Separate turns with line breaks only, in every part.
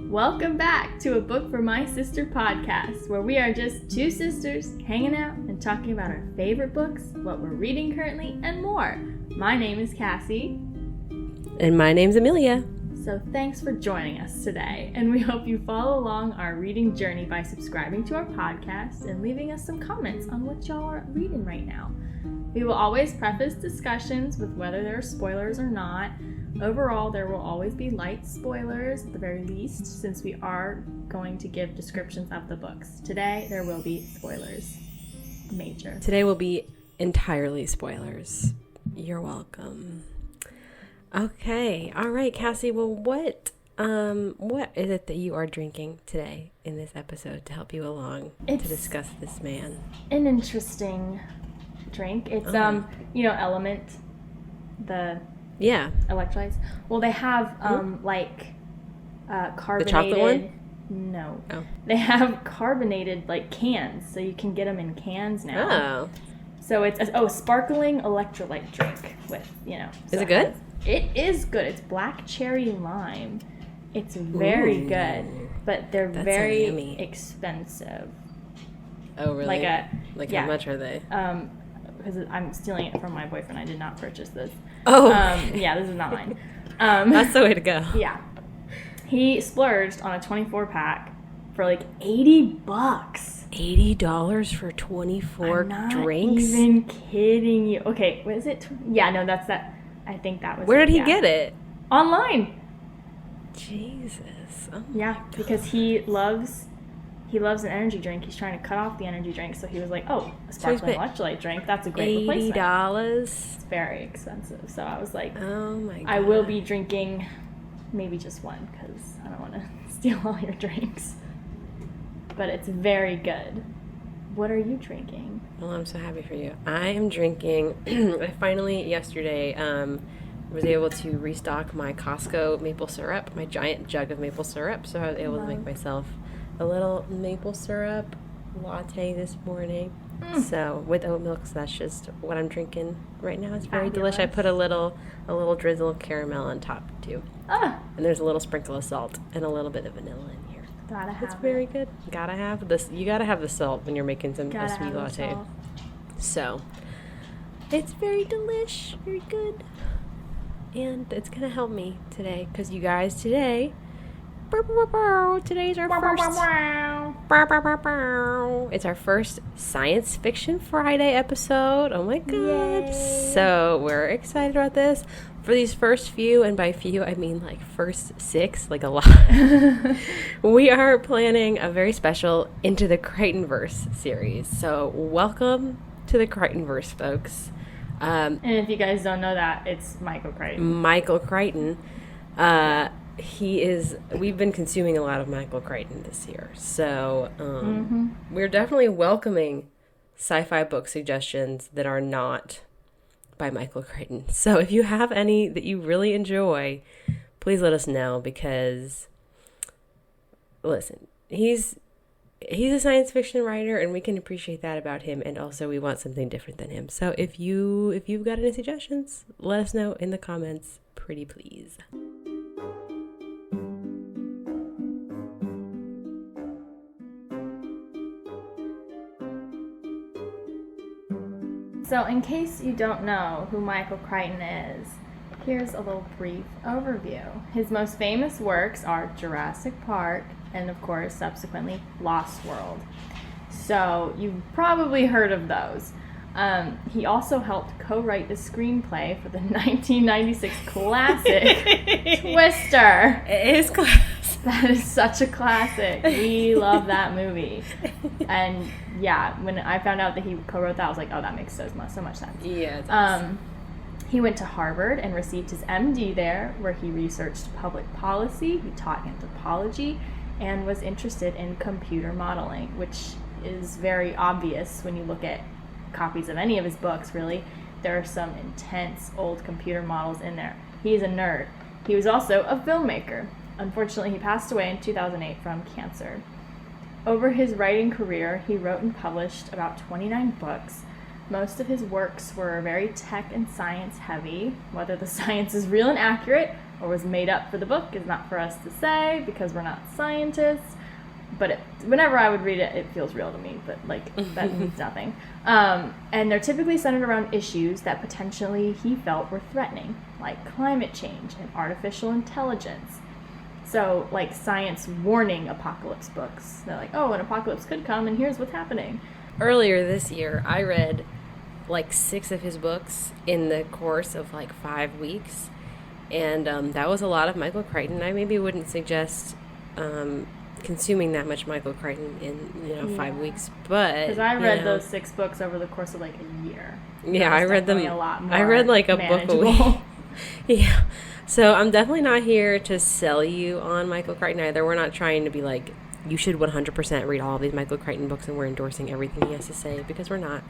Welcome back to A Book for My Sister podcast, where we are just two sisters hanging out and talking about our favorite books, what we're reading currently, and more. My name is Cassie.
And my name's Amelia.
So thanks for joining us today, and we hope you follow along our reading journey by subscribing to our podcast and leaving us some comments on what y'all are reading right now. We will always preface discussions with whether there are spoilers or not. Overall, there will always be light spoilers at the very least, since we are going to give descriptions of the books. Today, there will be spoilers. Major.
Today will be entirely spoilers. You're welcome. Okay. All right, Cassie. Well, what is it that you are drinking today in this episode to help you along to discuss this man?
An interesting drink. It's Element, the electrolytes. Well, they have carbonated.
The chocolate one?
No.
Oh.
They have carbonated cans, so you can get them in cans now.
Oh.
So it's a sparkling electrolyte drink with
Is it good?
It is good. It's black cherry lime. It's very good, but they're very expensive.
Oh, really? How much are they?
Because I'm stealing it from my boyfriend. I did not purchase this.
Oh.
This is not mine.
That's the way to go.
Yeah. He splurged on a 24-pack for $80.
$80 for 24 drinks?
I'm not even kidding you. Okay, what is it? Yeah, no, that's that. I think that was.
Where did he get it?
Online.
Jesus. Oh
yeah, because he loves an energy drink. He's trying to cut off the energy drink, so he was like, "Oh, a sparkling electrolyte drink. That's a great replacement."
$80.
It's very expensive. So I was like,
"Oh my god."
I will be drinking maybe just one because I don't want to steal all your drinks. But it's very good. What are you drinking?
Well, I'm so happy for you. I am drinking. I finally yesterday was able to restock my Costco maple syrup, my giant jug of maple syrup. So I was able to make myself a little maple syrup latte this morning. So with oat milk, so that's just what I'm drinking right now. It's very delicious. I put a little drizzle of caramel on top too. And there's a little sprinkle of salt and a little bit of vanilla in here.
Gotta have
it's very good. Gotta have this. You gotta have the salt when you're making a sweet latte. So it's very delish, very good, and it's gonna help me today because you guys today's our it's our first Science Fiction Friday episode. Oh my god! Yay. So we're excited about this. For these first few, and by few I mean first 6, a lot, we are planning a very special Into the Crichton-verse series. So welcome to the Crichton-verse, folks.
And if you guys don't know that, it's Michael Crichton.
Michael Crichton. We've been consuming a lot of Michael Crichton this year. So we're definitely welcoming sci-fi book suggestions that are not by Michael Crichton. So if you have any that you really enjoy, please let us know because, listen, he's a science fiction writer and we can appreciate that about him, and also we want something different than him. So if you've got any suggestions, let us know in the comments, pretty please.
So in case you don't know who Michael Crichton is, here's a little brief overview. His most famous works are Jurassic Park and, of course, subsequently Lost World. So you've probably heard of those. He also helped co-write the screenplay for the 1996 classic Twister.
It is classic.
That is such a classic. We love that movie. And yeah, when I found out that he co-wrote that, I was like, oh, that makes so much sense.
Yeah, it does.
He went to Harvard and received his MD there, where he researched public policy, he taught anthropology, and was interested in computer modeling, which is very obvious when you look at copies of any of his books, really. There are some intense old computer models in there. He's a nerd. He was also a filmmaker. Unfortunately, he passed away in 2008 from cancer. Over his writing career, he wrote and published about 29 books. Most of his works were very tech and science heavy. Whether the science is real and accurate or was made up for the book is not for us to say because we're not scientists. But whenever I would read it, it feels real to me. But, that means nothing. And they're typically centered around issues that potentially he felt were threatening, like climate change and artificial intelligence. So, science warning apocalypse books. They're like, oh, an apocalypse could come, and here's what's happening.
Earlier this year, I read, 6 of his books in the course of, 5 weeks. And that was a lot of Michael Crichton. I maybe wouldn't suggest consuming that much Michael Crichton in 5 weeks, but
because I read those 6 books over the course of a year.
Yeah, I read them
a lot more.
I read a book a week. Yeah, so I'm definitely not here to sell you on Michael Crichton either. We're not trying to be you should 100% read all of these Michael Crichton books and we're endorsing everything he has to say, because we're not.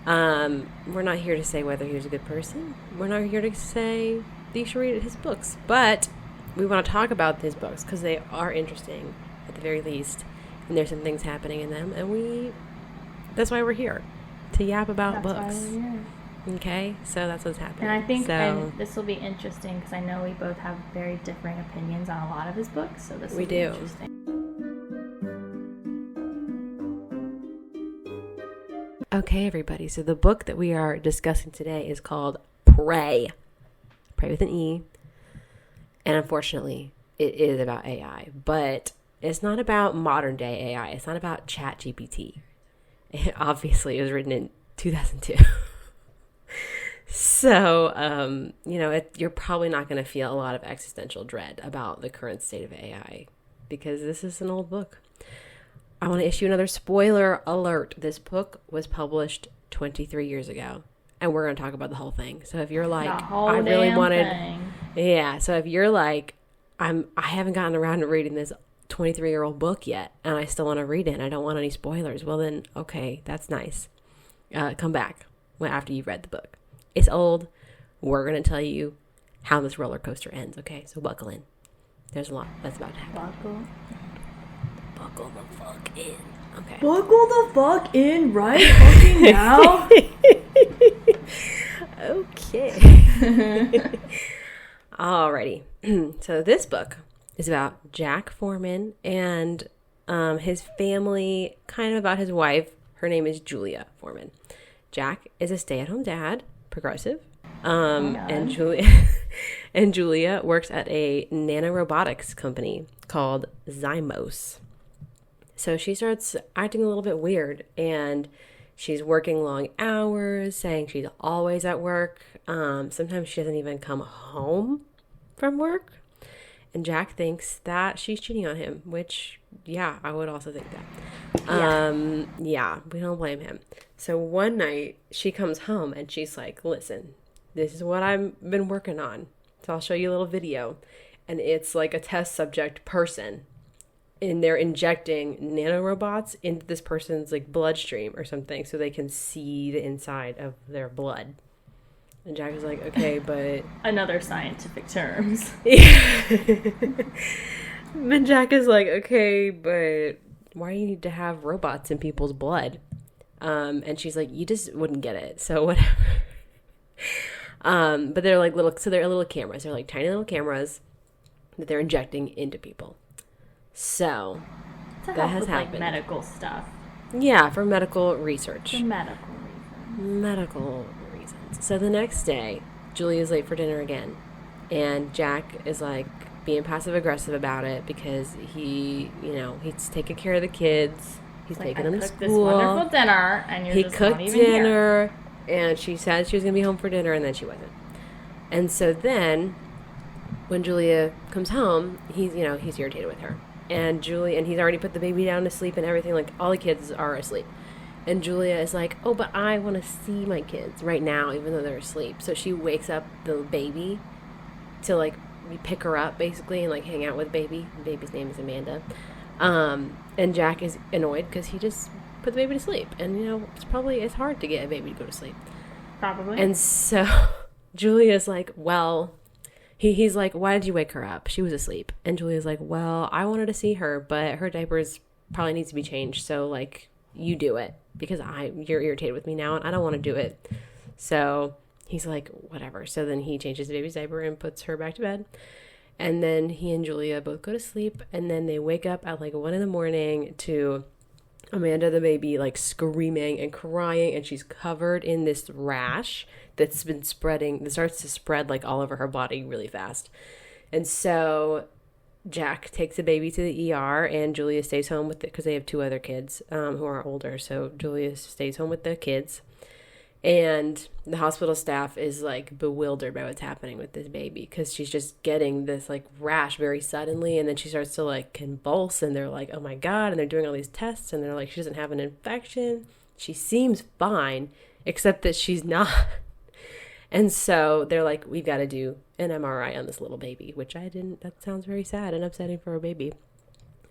We're not here to say whether he was a good person. We're not here to say that you should read his books, but we want to talk about his books because they are interesting at the very least, and there's some things happening in them, and that's why we're here, to yap about books.
That's why we're here.
Okay, so that's what's happening.
And I think and this will be interesting because I know we both have very differing opinions on a lot of his books, so this will be interesting.
Okay, everybody, so the book that we are discussing today is called Pray with an E, and unfortunately it is about AI, but it's not about modern day AI. It's not about ChatGPT. Obviously, it was written in 2002. So, you're probably not going to feel a lot of existential dread about the current state of AI because this is an old book. I want to issue another spoiler alert. This book was published 23 years ago, and we're going to talk about the whole thing. So if you're like, I really wanted, yeah. So if you're like, I haven't gotten around to reading this 23-year-old book yet, and I still want to read it, and I don't want any spoilers. Well, then, okay, that's nice. Come back after you've read the book. It's old. We're going to tell you how this roller coaster ends, okay? So buckle in. There's a lot that's about to happen. Buckle the fuck in. Okay.
Buckle the fuck in right fucking now.
Okay. Alrighty. So this book is about Jack Foreman and his family, kind of about his wife. Her name is Julia Foreman. Jack is a stay-at-home dad, progressive. And Julia works at a nanorobotics company called Zymos. So she starts acting a little bit weird, and she's working long hours, saying she's always at work. Sometimes she doesn't even come home from work. And Jack thinks that she's cheating on him, which, yeah, I would also think that. Yeah, we don't blame him. So one night she comes home and she's like, listen, this is what I've been working on. So I'll show you a little video. And it's like a test subject person. And they're injecting nanorobots into this person's bloodstream or something so they can see the inside of their blood. And Jack is like, okay, but...
Another scientific terms.
Then Jack is like, okay, but why do you need to have robots in people's blood? And she's like, you just wouldn't get it, so whatever. But they're they're little cameras. They're like tiny little cameras that they're injecting into people. So that has happened.
Medical stuff.
Yeah, for medical research.
For medical reasons.
Medical reasons. So the next day, Julia's late for dinner again. And Jack is being passive aggressive about it because he's taking care of the kids. He's taking them to school.
This wonderful dinner, and you're just not even here.
He cooked dinner, and she said she was going to be home for dinner, and then she wasn't. And so then, when Julia comes home, he's irritated with her. And he's already put the baby down to sleep and everything. All the kids are asleep. And Julia is like, oh, but I want to see my kids right now, even though they're asleep. So she wakes up the baby to, pick her up, basically, and, hang out with baby. The baby's name is Amanda. And Jack is annoyed because he just put the baby to sleep. And, it's hard to get a baby to go to sleep.
Probably.
And so Julia's like, well... He's like, why did you wake her up? She was asleep. And Julia's like, well, I wanted to see her, but her diapers probably needs to be changed. So, you do it because you're irritated with me now and I don't want to do it. So he's like, whatever. So then he changes the baby's diaper and puts her back to bed. And then he and Julia both go to sleep, and then they wake up at like 1 a.m. to Amanda, the baby, like screaming and crying, and she's covered in this rash that's been spreading, that starts to spread like all over her body really fast. And so Jack takes the baby to the ER, and Julia stays home with it because they have 2 other kids who are older. So Julia stays home with the kids. And the hospital staff is like bewildered by what's happening with this baby because she's just getting this like rash very suddenly. And then she starts to like convulse, and they're like, oh my God. And they're doing all these tests, and they're like, she doesn't have an infection. She seems fine, except that she's not. And so they're like, we've got to do an MRI on this little baby, which I didn't, that sounds very sad and upsetting for a baby.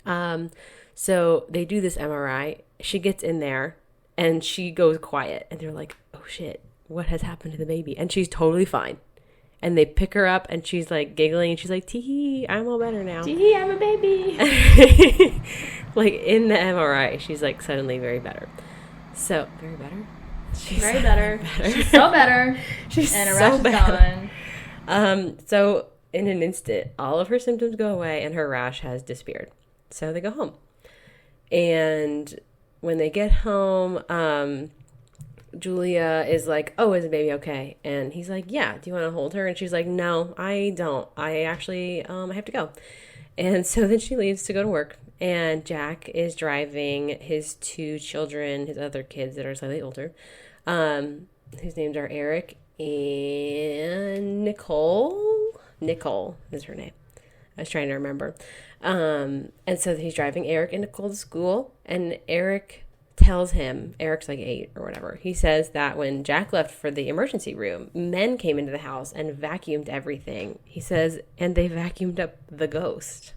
So they do this MRI. She gets in there and she goes quiet, and they're like, oh shit, what has happened to the baby? And she's totally fine. And they pick her up, and she's like giggling, and she's like, tee, I'm all better now.
Tee, I'm a baby.
Like in the MRI, she's like suddenly very better. So, very better?
She's very better. She's so better.
She's
and her
so
rash
bad.
is gone.
So in an instant, all of her symptoms go away, and her rash has disappeared. So they go home. And when they get home, Julia is like, oh, is the baby okay? And he's like, yeah, do you want to hold her? And she's like, no, I don't. I actually, I have to go. And so then she leaves to go to work. And Jack is driving his 2 children, his other kids that are slightly older, whose names are Eric and Nicole. Nicole is her name. I was trying to remember. And so he's driving Eric and Nicole to school, and Eric tells him, Eric's like 8 or whatever, he says that when Jack left for the emergency room, men came into the house and vacuumed everything. He says, and they vacuumed up the ghost,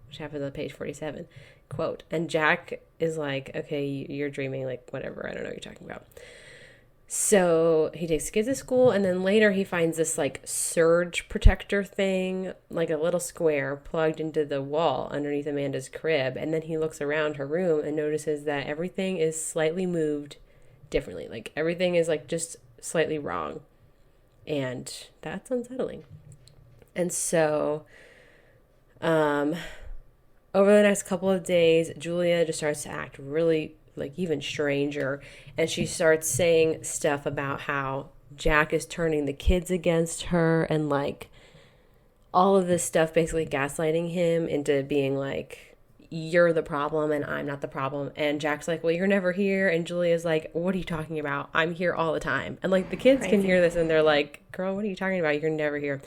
which happens on page 47, quote. And Jack is like, okay, you're dreaming, like, whatever, I don't know what you're talking about. So he takes the kids to school, and then later he finds this like surge protector thing, like a little square plugged into the wall underneath Amanda's crib. And then he looks around her room and notices that everything is slightly moved differently. Like everything is like just slightly wrong. And that's unsettling. And so, over the next couple of days, Julia just starts to act really like even stranger, and she starts saying stuff about how Jack is turning the kids against her, and like all of this stuff, basically gaslighting him into being like, you're the problem and I'm not the problem. And Jack's like, well, you're never here. And Julia's like, what are you talking about? I'm here all the time. And like the kids Crazy. Can hear this, and they're like, girl, what are you talking about? You're never here.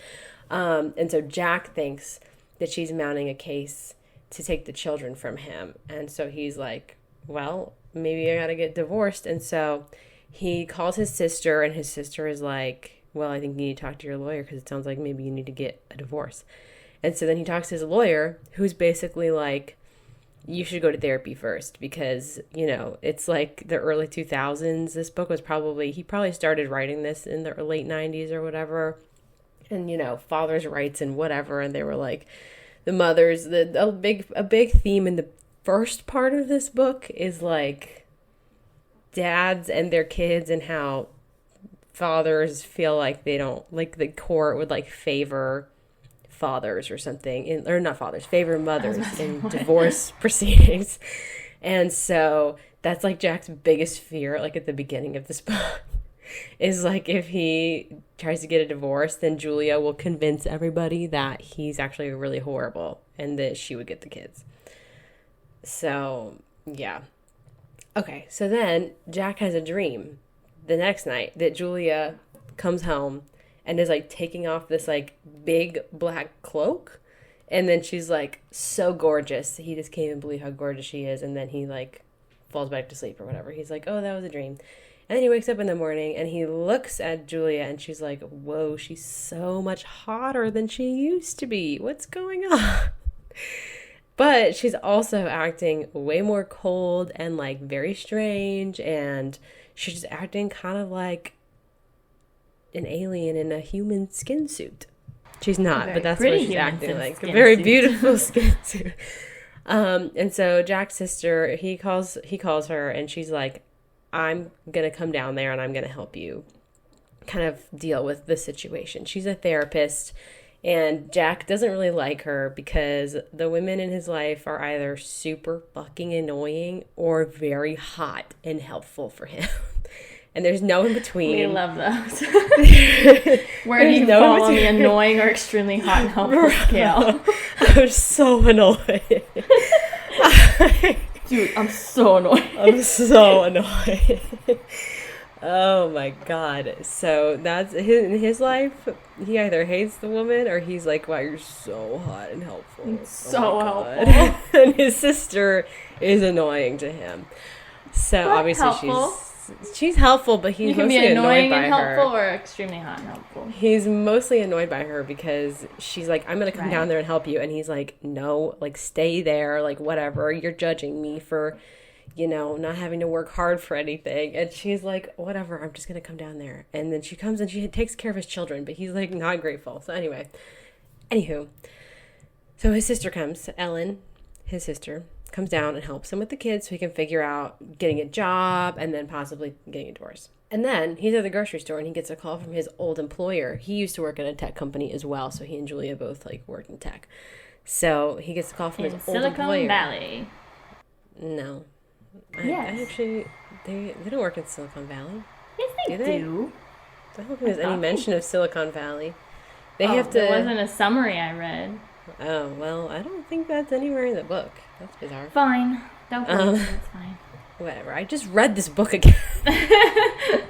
And so Jack thinks that she's mounting a case to take the children from him. And so he's like, well, maybe I gotta get divorced. And so he calls his sister, and his sister is like, well, I think you need to talk to your lawyer because it sounds like maybe you need to get a divorce. And so then he talks to his lawyer, who's basically like, you should go to therapy first because, you know, it's like the early 2000s. This book was he probably started writing this in the late 90s or whatever. And, you know, father's rights and whatever. And they were like, the mothers, a big theme in the first part of this book is like dads and their kids, and how fathers feel like they don't, like the court would like favor fathers or something, or not fathers, favor mothers in divorce proceedings. And so that's like Jack's biggest fear, like at the beginning of this book, is like if he tries to get a divorce, then Julia will convince everybody that he's actually really horrible and that she would get the kids. So, yeah. Okay, so then Jack has a dream the next night that Julia comes home and is like taking off this like big black cloak. And then she's like so gorgeous. He just can't even believe how gorgeous she is. And then he like falls back to sleep or whatever. He's like, oh, that was a dream. And then he wakes up in the morning and he looks at Julia and she's like, whoa, she's so much hotter than she used to be. What's going on? But she's also acting way more cold and like very strange, and she's just acting kind of like an alien in a human skin suit. She's not, but that's what she's acting like. A very beautiful skin suit. And so Jack's sister, he calls her, and she's like, I'm going to come down there and I'm going to help you kind of deal with the situation. She's a therapist, And Jack doesn't really like her because the women in his life are either super fucking annoying or very hot and helpful for him. And there's no in between.
We love those. Where do you fall on the annoying or extremely hot and helpful scale?
I'm so annoyed.
Dude, I'm so annoyed.
I'm so annoyed. Oh my god. So that's in his life, he either hates the woman or he's like, wow, you're so hot and helpful.
So helpful.
And his sister is annoying to him. So
but
obviously
helpful.
She's helpful, but he's mostly annoyed by her.
Annoying and helpful or extremely hot and helpful?
He's mostly annoyed by her because she's like, I'm going to come down there and help you. And he's like, no, like, stay there, like, whatever. You're judging me for, not having to work hard for anything. And she's like, whatever, I'm just going to come down there. And then she comes and she takes care of his children, but he's like, not grateful. So anywho, so his sister comes, Ellen, his sister, comes down and helps him with the kids so he can figure out getting a job and then possibly getting a divorce. And then he's at the grocery store and he gets a call from his old employer. He used to work in a tech company as well, so he and Julia both worked in tech. So he gets a call from his old employer.
Silicon Valley.
No.
Yes.
I actually, they don't work in Silicon Valley.
Yes, they do.
I don't think there's any mention of Silicon Valley.
There wasn't a summary I read.
Oh, well, I don't think that's anywhere in the book. That's bizarre.
Fine. Don't believe me. It's fine.
Whatever. I just read this book again.
Yeah,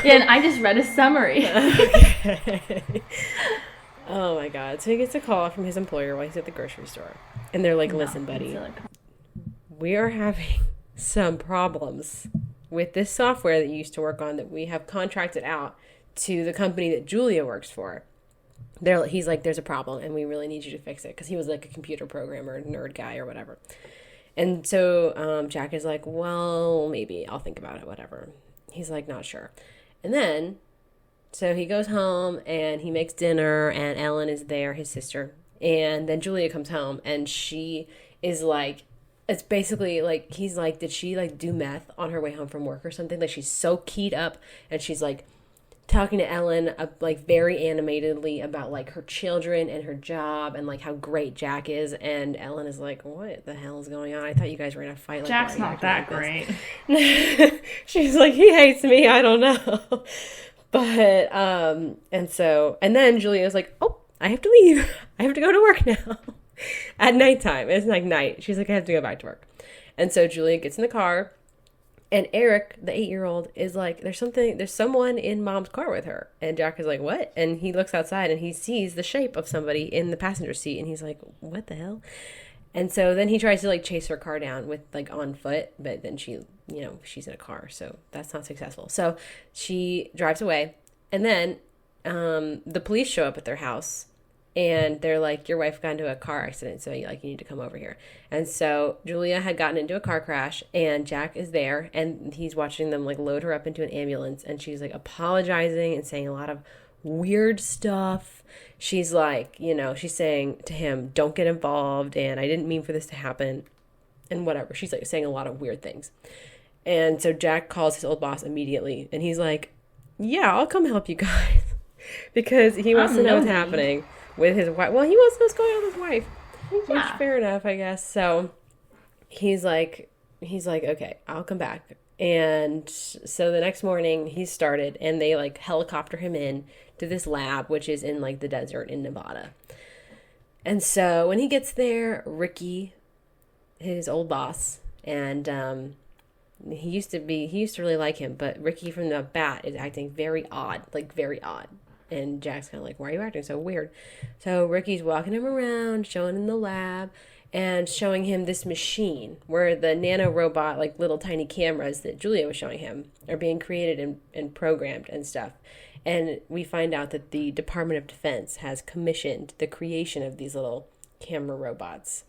and I just read a summary.
Okay. Oh, my God. So he gets a call from his employer while he's at the grocery store. And they're like, listen, buddy, we are having some problems with this software that you used to work on that we have contracted out to the company that Julia works for. He's like, there's a problem and we really need you to fix it, because he was like a computer programmer, nerd guy or whatever. And so Jack is like, well, maybe I'll think about it, whatever. He's like, not sure. And then so he goes home and he makes dinner and Ellen is there, his sister. And then Julia comes home and she is like, it's basically like, he's like, did she like do meth on her way home from work or something? Like, she's so keyed up and she's like talking to Ellen like very animatedly about like her children and her job and like how great Jack is. And Ellen is like, what the hell is going on? I thought you guys were in a fight. Like,
Jack's not that great.
She's like, he hates me, I don't know. But and then Julia's like, oh, I have to leave, I have to go to work now. At nighttime, it's like night, she's like, I have to go back to work. And so Julia gets in the car. And Eric, the 8-year-old, is like, there's someone in mom's car with her. And Jack is like, what? And he looks outside and he sees the shape of somebody in the passenger seat. And he's like, what the hell? And so then he tries to like chase her car down with like on foot. But then she's in a car. So that's not successful. So she drives away. And then the police show up at their house. And they're like, your wife got into a car accident, so you need to come over here. And so Julia had gotten into a car crash, and Jack is there, and he's watching them like load her up into an ambulance. And she's like apologizing and saying a lot of weird stuff. She's like, she's saying to him, don't get involved, and I didn't mean for this to happen, and whatever. She's like saying a lot of weird things. And so Jack calls his old boss immediately, and he's like, yeah, I'll come help you guys. Because he wants to know what's happening with his wife. Well, he wants to know what's going on with his wife. Yeah. Which, fair enough, I guess. So he's like, okay, I'll come back. And so the next morning he started, and they like helicopter him in to this lab, which is in like the desert in Nevada. And so when he gets there, Ricky, his old boss, and he used to really like him, but Ricky from the bat is acting very odd. And Jack's kind of like, why are you acting so weird? So Ricky's walking him around, showing him the lab, and showing him this machine where the nano robot, like little tiny cameras that Julia was showing him, are being created and programmed and stuff. And we find out that the Department of Defense has commissioned the creation of these little camera robots.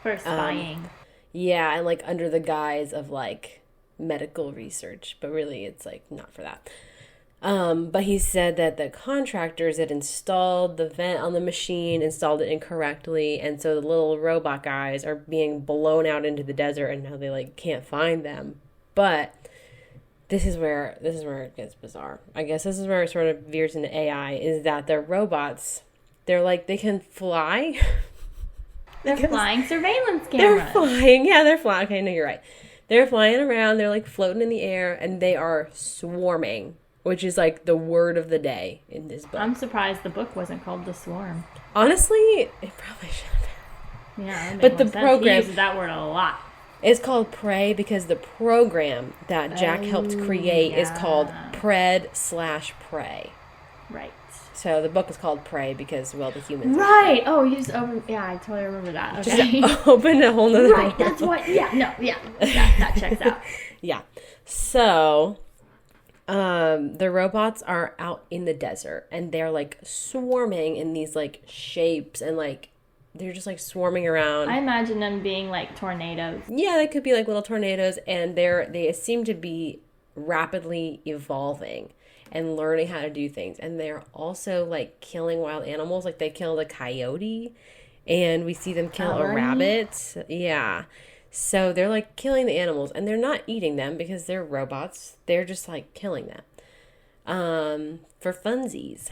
For spying.
Yeah, and like under the guise of like medical research, but really it's like not for that. But he said that the contractors that installed the vent on the machine installed it incorrectly, and so the little robot guys are being blown out into the desert, and now they like can't find them. But this is where it gets bizarre. I guess this is where it sort of veers into AI, is that the robots They're like, they can fly.
They're flying surveillance
They're
cameras.
flying. Yeah, they're flying. Okay, no, you're right. They're flying around. They're like floating in the air, and they are swarming, which is like the word of the day in this book.
I'm surprised the book wasn't called The Swarm.
Honestly, it probably should have been.
Yeah,
but the program,
he uses that word a lot.
It's called Prey because the program that Jack helped create is called Pred/Prey.
Right.
So the book is called Prey because, well, the humans.
Right. Oh, you just opened. Yeah, I totally remember that. Okay.
Just opened a whole nother.
Right. That's what. Yeah. No. Yeah. That checks out.
Yeah. So, the robots are out in the desert and they're like swarming in these like shapes and like they're just like swarming around.
I imagine them being like tornadoes.
Yeah, they could be like little tornadoes, and they seem to be rapidly evolving and learning how to do things. And they're also like killing wild animals. Like they killed a coyote and we see them kill a rabbit. Yeah. So they're like killing the animals and they're not eating them because they're robots. They're just like killing them for funsies.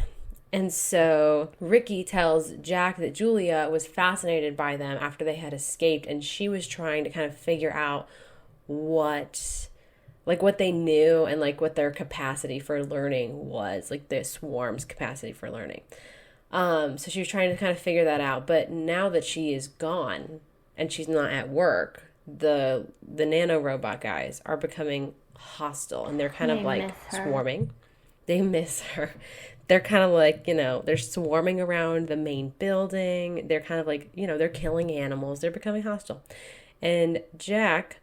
And so Ricky tells Jack that Julia was fascinated by them after they had escaped, and she was trying to kind of figure out what they knew and like what their capacity for learning was, like the swarm's capacity for learning. So she was trying to kind of figure that out. But now that she is gone and she's not at work, the nano robot guys are becoming hostile and they're kind of like swarming. They miss her. They're kind of like, they're swarming around the main building. They're kind of like, they're killing animals. They're becoming hostile. And Jack,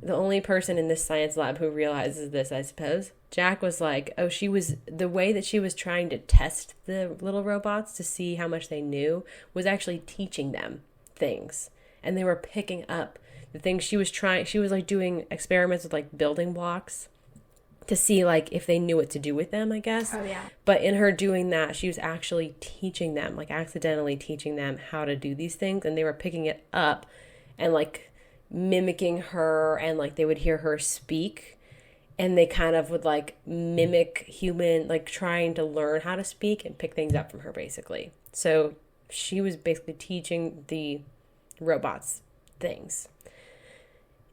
the only person in this science lab who realizes this, I suppose, Jack was like, the way that she was trying to test the little robots to see how much they knew was actually teaching them things. And they were picking up the things she was like doing experiments with like building blocks to see like if they knew what to do with them, I guess.
Oh, yeah.
But in her doing that, she was actually teaching them, like accidentally teaching them how to do these things. And they were picking it up and like mimicking her, and like they would hear her speak and they kind of would like mimic human, like trying to learn how to speak and pick things up from her basically. So she was basically teaching the robots things.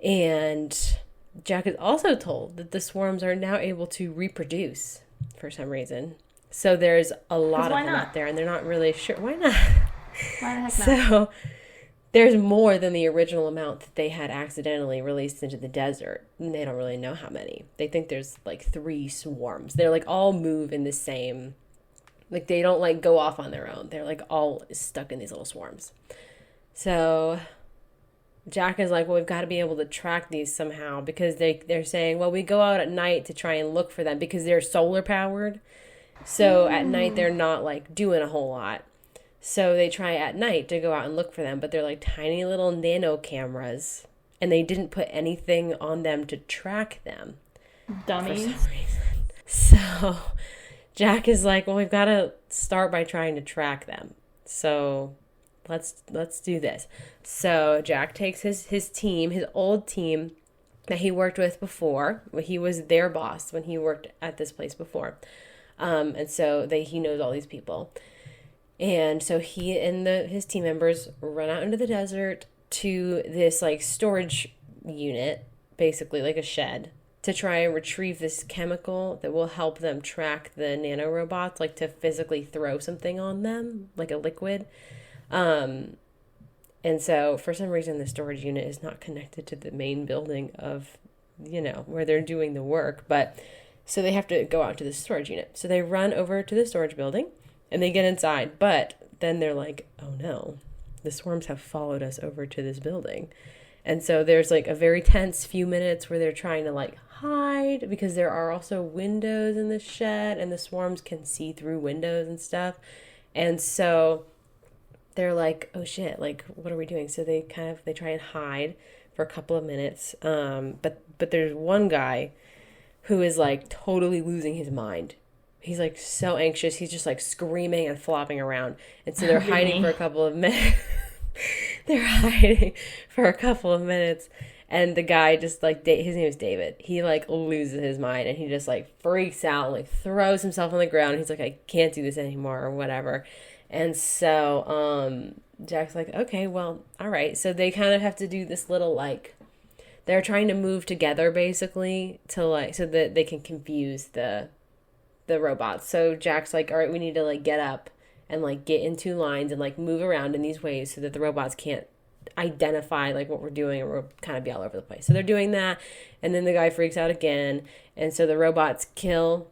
And Jack is also told that the swarms are now able to reproduce for some reason. So there's a lot of them out there, and they're not really sure. Why not?
Why the heck not?
So there's more than the original amount that they had accidentally released into the desert. And they don't really know how many. They think there's like 3 swarms. They're like all move in the same, like they don't like go off on their own. They're like all stuck in these little swarms. So Jack is like, well, we've got to be able to track these somehow, because they're saying, well, we go out at night to try and look for them because they're solar powered. So at night, they're not like doing a whole lot. So they try at night to go out and look for them, but they're like tiny little nano cameras, and they didn't put anything on them to track them.
Dummies.
For some reason. So Jack is like, well, we've got to start by trying to track them. So let's do this. So Jack takes his team, his old team that he worked with before. He was their boss when he worked at this place before. And so he knows all these people. And so he and his team members run out into the desert to this like storage unit, basically like a shed, to try and retrieve this chemical that will help them track the nanorobots, like to physically throw something on them, like a liquid. And so for some reason the storage unit is not connected to the main building of, where they're doing the work. But so they have to go out to the storage unit. So they run over to the storage building and they get inside. But then they're like, oh no, the swarms have followed us over to this building. And so there's like a very tense few minutes where they're trying to like hide, because there are also windows in the shed and the swarms can see through windows and stuff. And so they're like, oh shit, like, what are we doing? So they try and hide for a couple of minutes. But there's one guy who is like totally losing his mind. He's like so anxious. He's just like screaming and flopping around. And so they're hiding for a couple of minutes. They're hiding for a couple of minutes. And the guy just like, his name is David. He like loses his mind and he just like freaks out, like throws himself on the ground. He's like, I can't do this anymore or whatever. And so Jack's like, okay, well, all right. So they kind of have to do this little like, they're trying to move together basically to like, so that they can confuse the robots. So Jack's like, all right, we need to like get up and like get in two lines and like move around in these ways so that the robots can't identify like what we're doing, and we'll kind of be all over the place. So they're doing that, and then the guy freaks out again, and so the robots kill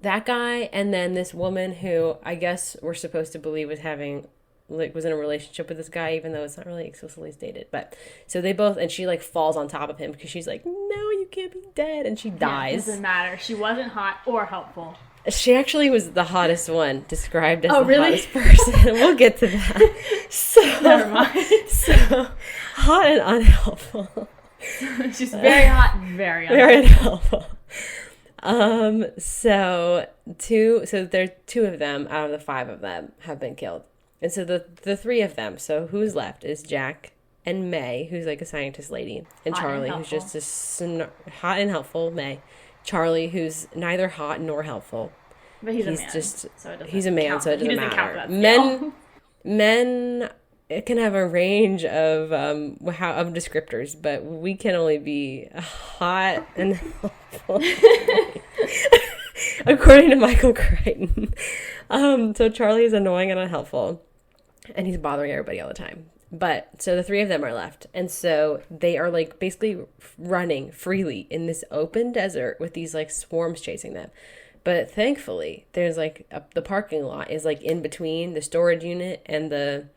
that guy, and then this woman who I guess we're supposed to believe was in a relationship with this guy, even though it's not really explicitly stated. But so they both, and she like falls on top of him because she's like, no, you can't be dead, and she dies.
Doesn't matter. She wasn't hot or helpful.
She actually was the hottest one, described as hottest person. We'll get to that. So,
never mind.
So, hot and unhelpful.
She's very hot and very unhelpful.
Very unhelpful. So there are two of them out of the five of them have been killed. And so the three of them, so who's left is Jack and May, who's like a scientist lady, and
hot
Charlie,
and
who's just a hot and helpful May. Charlie, who's neither hot nor helpful.
But he's a man.
He's a man, so it doesn't matter.
Count
Men can have a range of descriptors, but we can only be hot and helpful. According to Michael Crichton. So Charlie is annoying and unhelpful, and he's bothering everybody all the time. But so the three of them are left, and so they are like basically running freely in this open desert with these like swarms chasing them. But thankfully, there's like the parking lot is like in between the storage unit and the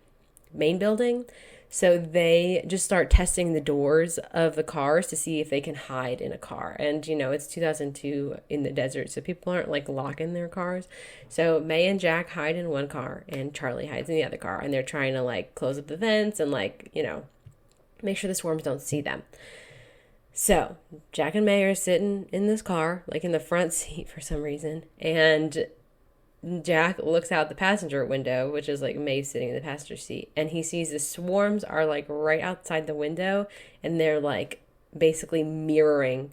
main building. So they just start testing the doors of the cars to see if they can hide in a car. And, you know, it's 2002 in the desert, so people aren't like locking their cars. So May and Jack hide in one car and Charlie hides in the other car. And they're trying to like close up the vents and like, you know, make sure the swarms don't see them. So Jack and May are sitting in this car, like in the front seat for some reason. And Jack looks out the passenger window, which is like May sitting in the passenger seat, and he sees the swarms are like right outside the window, and they're like basically mirroring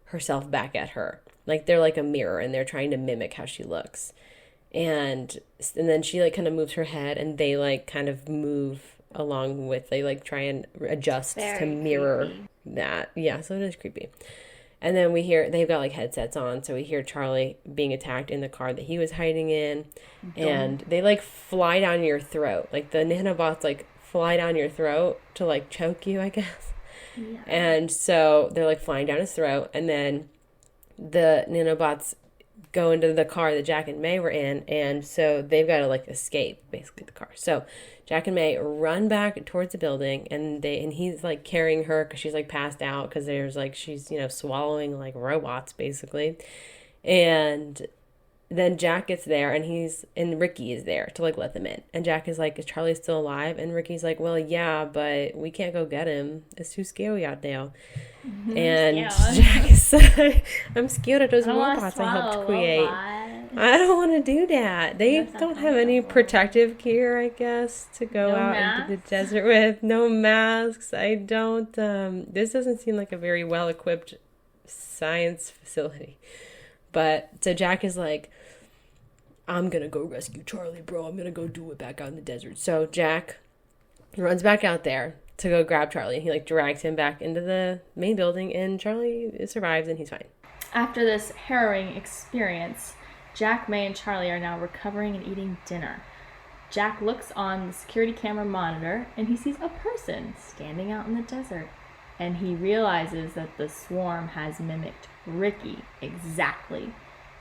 herself back at her. Like they're like a mirror, and they're trying to mimic how she looks. And then she like kind of moves her head, and they like kind of move along with, they like try and adjust to mirror creepy. That. Yeah, so it is creepy. And then we hear, they've got like headsets on, so we hear Charlie being attacked in the car that he was hiding in. And they like fly down your throat. Like the nanobots like fly down your throat to like choke you, I guess. Yeah. And so they're like flying down his throat. And then the nanobots go into the car that Jack and May were in. And so they've got to like escape basically the car. So Jack and May run back towards the building, and he's like carrying her because she's like passed out because there's like she's, you know, swallowing like robots basically. And then Jack gets there, and Ricky is there to like let them in. And Jack is like, is Charlie still alive? And Ricky's like, well, yeah, but we can't go get him. It's too scary out there. And Jack is like, I'm scared of those robots I helped create. I don't want to do that. They don't have any protective gear, I guess, to go out into the desert with. No masks. I don't. This doesn't seem like a very well-equipped science facility. But so Jack is like, I'm going to go rescue Charlie, bro. I'm going to go do it back out in the desert. So Jack runs back out there to go grab Charlie. He like drags him back into the main building, and Charlie survives and he's fine. After
this harrowing experience, Jack, May, and Charlie are now recovering and eating dinner. Jack looks on the security camera monitor, and he sees a person standing out in the desert. And he realizes that the swarm has mimicked Ricky exactly.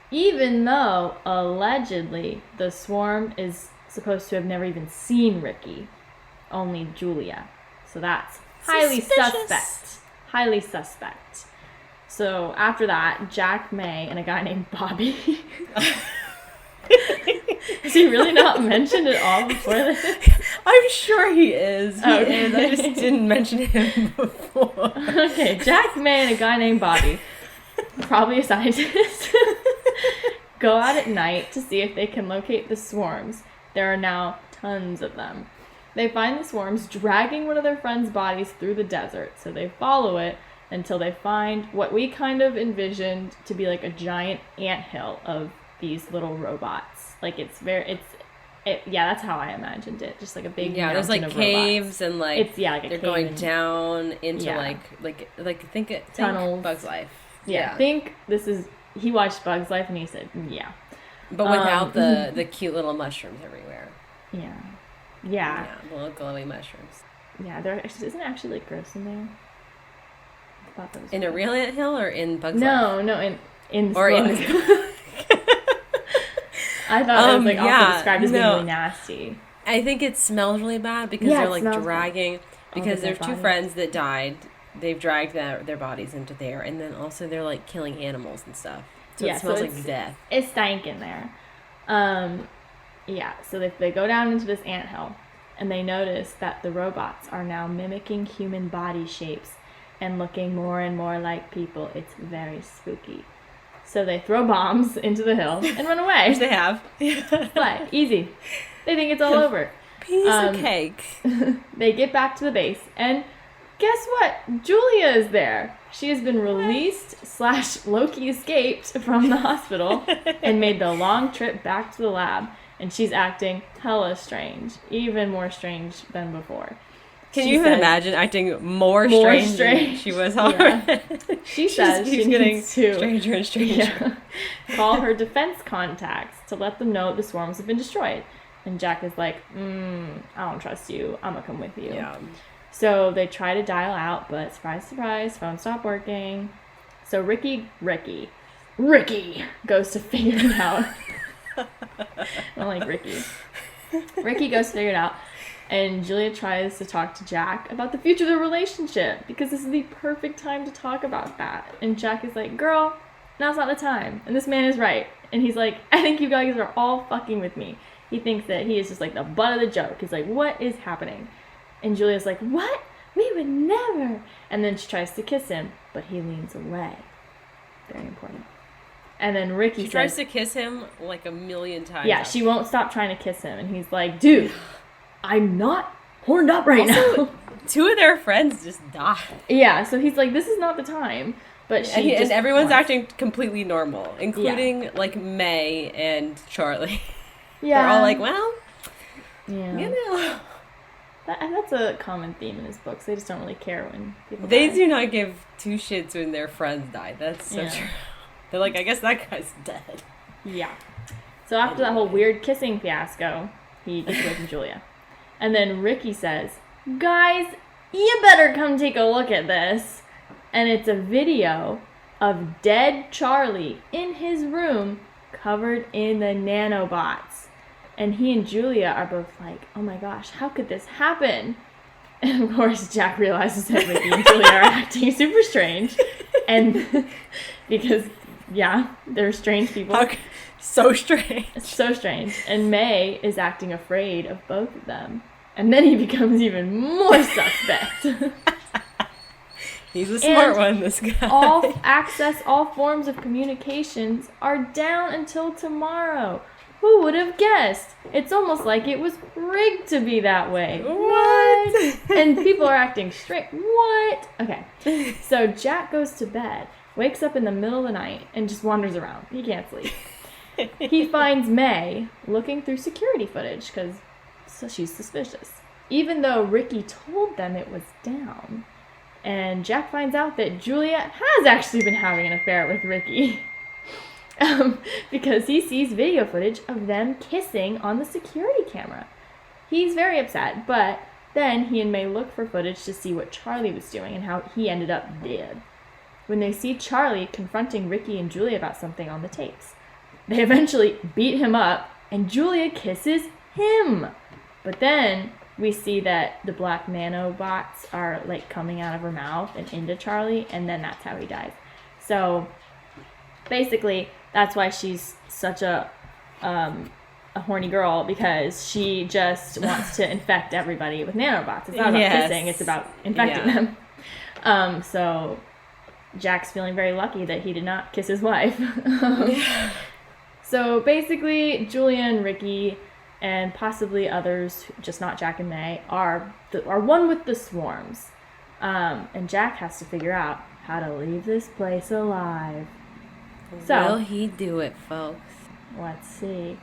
Even though, allegedly, the swarm is supposed to have never even seen Ricky. Only Julia. So that's highly suspect. Highly suspect. So after that, Jack, May, and a guy named Bobby. Is he really not mentioned at all before this?
I'm sure he is. He is. I just didn't mention him before.
Okay, Jack, May, and a guy named Bobby, probably a scientist, go out at night to see if they can locate the swarms. There are now tons of them. They find the swarms dragging one of their friends' bodies through the desert, so they follow it until they find what we kind of envisioned to be like a giant anthill of these little robots. Like it's That's how I imagined it. Just like a big
there's like caves
robots.
and like
it's like
they're going down into think
tunnels.
Bug's Life.
Yeah, think this is. He watched Bug's Life and he said, yeah,
but without the cute little mushrooms everywhere.
Yeah,
the little glowy mushrooms.
Yeah, there isn't it actually like gross in there. I thought that was
in a real anthill or in Bug's Life?
No, in this
or
book.
in this.
I thought it was also described as being really nasty.
I think it smells really bad because they're like dragging.
Bad.
Because there's two friends that died. They've dragged their bodies into there, and then also they're like killing animals and stuff. So it smells like death.
It stank in there. So they go down into this anthill, and they notice that the robots are now mimicking human body shapes and looking more and more like people. It's very spooky. So they throw bombs into the hill and run away.
Which they have.
But easy. They think it's all over.
Piece of cake.
They get back to the base, and guess what? Julia is there. She has been released / Loki escaped from the hospital and made the long trip back to the lab. And she's acting hella strange. Even more strange than before.
Can you even imagine acting more strange than she was already?
Yeah. She says she's
getting
to
stranger and stranger.
Call her defense contacts to let them know the swarms have been destroyed. And Jack is like, I don't trust you. I'm going to come with you.
Yeah.
So they try to dial out, but surprise, surprise, phone stopped working. So Ricky goes to figure it out. I don't like Ricky. Ricky goes to figure it out. And Julia tries to talk to Jack about the future of their relationship because this is the perfect time to talk about that. And Jack is like, girl, now's not the time. And this man is right. And he's like, I think you guys are all fucking with me. He thinks that he is just like the butt of the joke. He's like, what is happening? And Julia's like, what? We would never. And then she tries to kiss him, but he leans away. Very important. And then Ricky
tries to kiss him like a million times.
Yeah, she won't stop trying to kiss him. And he's like, dude, I'm not horned up right now.
Two of their friends just died.
Yeah, so he's like, this is not the time. But
and everyone's acting completely normal, including like May and Charlie.
Yeah.
They're all like, well,
That's a common theme in his books. They just don't really care when people
die.
die.
Do not give two shits when their friends die. That's so true. They're like, I guess that guy's dead.
Yeah. So after that whole weird kissing fiasco, he gets away from Julia. And then Ricky says, guys, you better come take a look at this. And it's a video of dead Charlie in his room covered in the nanobots. And he and Julia are both like, oh my gosh, how could this happen? And of course, Jack realizes that Ricky and Julia are acting super strange. And because, they're strange people.
Okay. So strange.
So strange. And May is acting afraid of both of them. And then he becomes even more suspect.
He's a smart one, this guy.
All forms of communications are down until tomorrow. Who would have guessed? It's almost like it was rigged to be that way.
What?
And people are acting strict. What? Okay. So Jack goes to bed, wakes up in the middle of the night, and just wanders around. He can't sleep. He finds May looking through security footage because she's suspicious. Even though Ricky told them it was down. And Jack finds out that Julia has actually been having an affair with Ricky. Because he sees video footage of them kissing on the security camera. He's very upset, but then he and May look for footage to see what Charlie was doing and how he ended up dead. When they see Charlie confronting Ricky and Julia about something on the tapes, they eventually beat him up, and Julia kisses him. But then we see that the black nanobots are like coming out of her mouth and into Charlie, and then that's how he dies. So basically, that's why she's such a horny girl, because she just wants to infect everybody with nanobots. It's not about kissing, it's about infecting them. So Jack's feeling very lucky that he did not kiss his wife. So basically, Julia and Ricky and possibly others, just not Jack and May, are one with the swarms. And Jack has to figure out how to leave this place alive. So,
will he do it, folks?
Let's see.